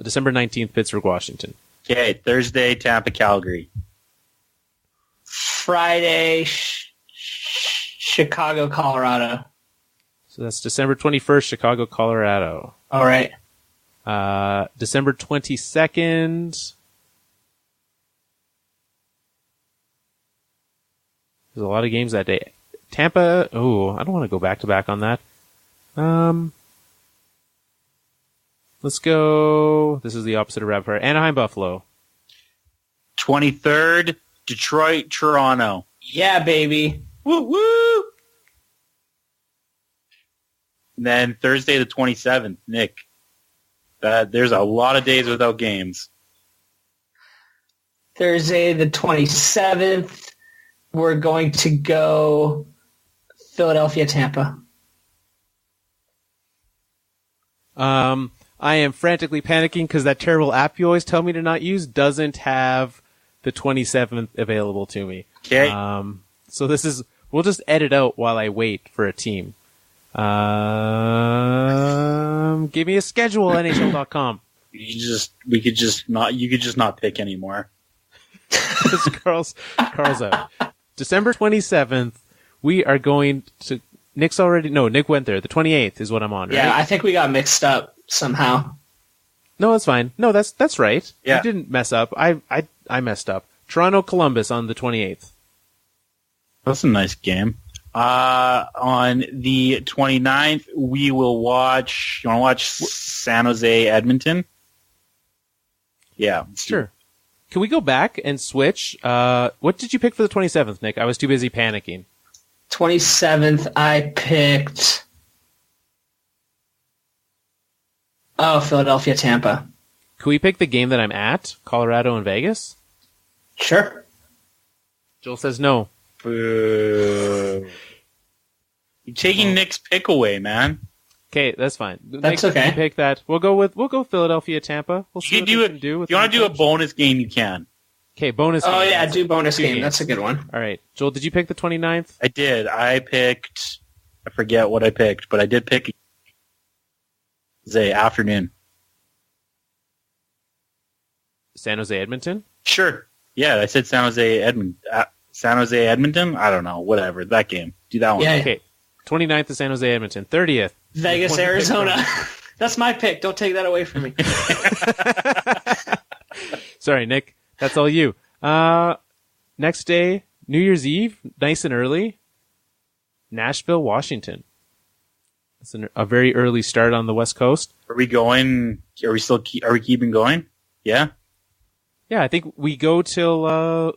December 19th, Pittsburgh, Washington. Okay, Thursday, Tampa, Calgary. Friday, Chicago, Colorado. So that's December 21st, Chicago, Colorado. All right. December 22nd. There's a lot of games that day. Tampa. Oh, I don't want to go back to back on that. Let's go. This is the opposite of rapid fire. Anaheim, Buffalo. 23rd, Detroit, Toronto. Yeah, baby. Woo woo. And then Thursday the 27th, Nick. There's a lot of days without games. Thursday the 27th, we're going to go Philadelphia, Tampa. I am frantically panicking because that terrible app you always tell me to not use doesn't have the 27th available to me. Okay. So we'll just edit out while I wait for a team. Give me a schedule, NHL.com. You could just not pick anymore. Carl's out. December 27th, we are going to, Nick went there. The 28th is what I'm on, right? Yeah, I think we got mixed up somehow. No, that's fine. No, that's right. Yeah. You didn't mess up. I messed up. Toronto, Columbus on the 28th. That's a nice game. On the 29th, we will watch. You want to watch San Jose, Edmonton? Yeah, sure. Can we go back and switch? What did you pick for the 27th, Nick? I was too busy panicking. 27th, I picked. Oh, Philadelphia, Tampa. Can we pick the game that I'm at? Colorado and Vegas? Sure. Joel says no. Boo. You're taking Nick's pick away, man. Okay, that's fine. That's Nick, okay. You pick that. We'll go Philadelphia, Tampa. We'll see what we can do. If you want to do a bonus game, you can. Okay, bonus game. Oh, yeah, do bonus game. Games. That's a good one. All right. Joel, did you pick the 29th? I did. I forget what I picked, but I did pick afternoon. San Jose, Edmonton? Sure. Yeah, I said San Jose, Edmonton? I don't know. Whatever. That game. Do that one. Yeah. Okay. 29th is San Jose, Edmonton. 30th. Vegas, Arizona. That's my pick. Don't take that away from me. Sorry, Nick. That's all you. Next day, New Year's Eve, nice and early. Nashville, Washington. It's a very early start on the West Coast. Are we going? Are we keeping going? Yeah. Yeah, I think we go till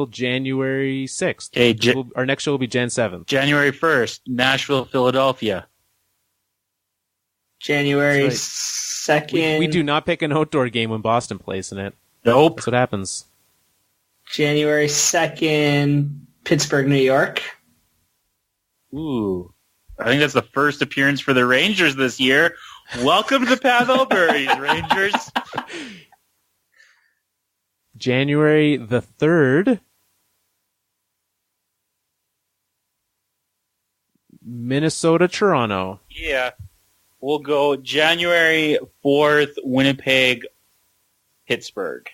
January 6th. Okay, Our next show will be Jan 7th. January 1st, Nashville, Philadelphia. January That's 2nd. We do not pick an outdoor game when Boston plays in it. Nope. That's what happens. January 2nd, Pittsburgh, New York. Ooh. I think that's the first appearance for the Rangers this year. Welcome to Pavel Bure's Rangers. January the 3rd, Minnesota, Toronto. Yeah. We'll go January 4th, Winnipeg, Pittsburgh.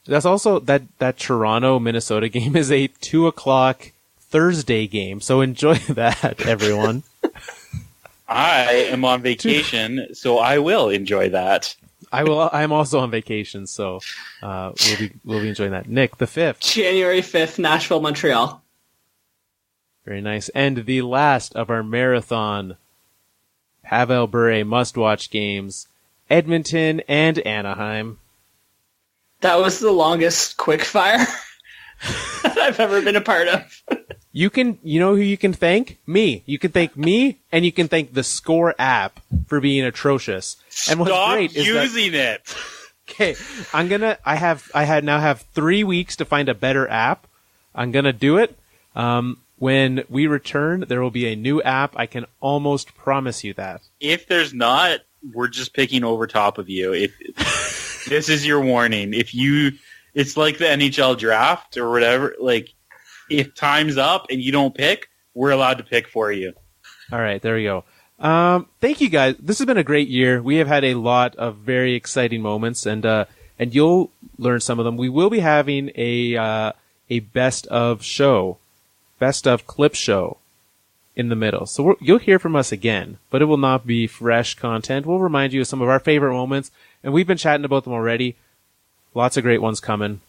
That's also that Toronto Minnesota game is a 2:00 Thursday game, so enjoy that, everyone. I am on vacation, so I will enjoy that. I'm also on vacation, so we'll be enjoying that. Nick, the 5th. January 5th, Nashville, Montreal. Very nice. And the last of our marathon Pavel Bure must-watch games, Edmonton and Anaheim. That was the longest quickfire I've ever been a part of. You know who you can thank? Me. You can thank me, and you can thank the Score app for being atrocious. And what's Stop great is using it. Okay, I now have 3 weeks to find a better app. I'm gonna do it. When we return, there will be a new app. I can almost promise you that. If there's not, we're just picking over top of you. If this is your warning. It's like the NHL draft or whatever. Like, if time's up and you don't pick, we're allowed to pick for you. All right, there we go. Thank you guys. This has been a great year. We have had a lot of very exciting moments, and you'll learn some of them. We will be having a best of clip show in the middle. So you'll hear from us again, but it will not be fresh content. We'll remind you of some of our favorite moments, and we've been chatting about them already. Lots of great ones coming.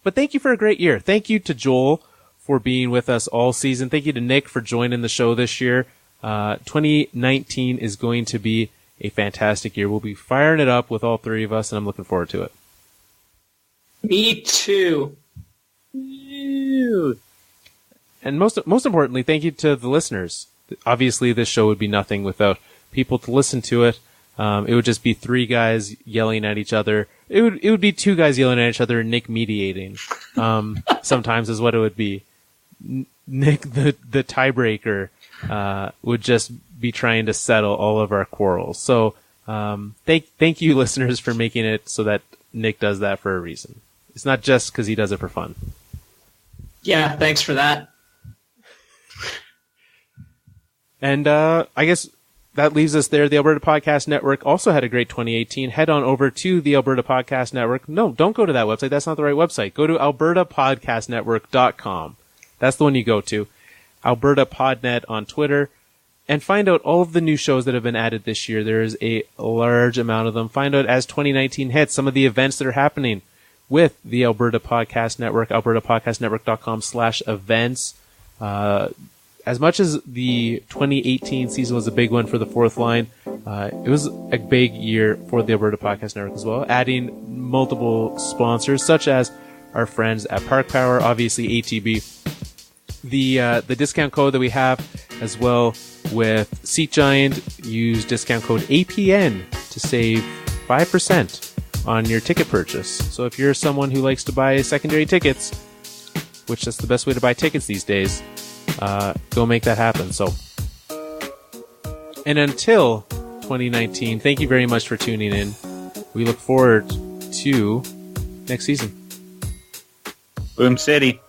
But thank you for a great year. Thank you to Joel for being with us all season. Thank you to Nick for joining the show this year. 2019 is going to be a fantastic year. We'll be firing it up with all three of us, and I'm looking forward to it. Me too. And most importantly, thank you to the listeners. Obviously, this show would be nothing without people to listen to it. It would just be three guys yelling at each other. It would be two guys yelling at each other and Nick mediating. Sometimes is what it would be. Nick, the tiebreaker, would just be trying to settle all of our quarrels. So, thank you listeners for making it so that Nick does that for a reason. It's not just because he does it for fun. Yeah, thanks for that. And I guess that leaves us there. The Alberta Podcast Network also had a great 2018. Head on over to the Alberta Podcast Network. No, don't go to that website. That's not the right website. Go to albertapodcastnetwork.com. That's the one you go to. Alberta Podnet on Twitter. And find out all of the new shows that have been added this year. There is a large amount of them. Find out as 2019 hits some of the events that are happening with the Alberta Podcast Network, albertapodcastnetwork.com/events. As much as the 2018 season was a big one for the Fourth Line, it was a big year for the Alberta Podcast Network as well, adding multiple sponsors such as our friends at Park Power, obviously ATB. The discount code that we have as well with Seat Giant, use discount code APN to save 5% on your ticket purchase. So if you're someone who likes to buy secondary tickets, which that's the best way to buy tickets these days, go make that happen. So, and until 2019, thank you very much for tuning in. We look forward to next season. Boom City.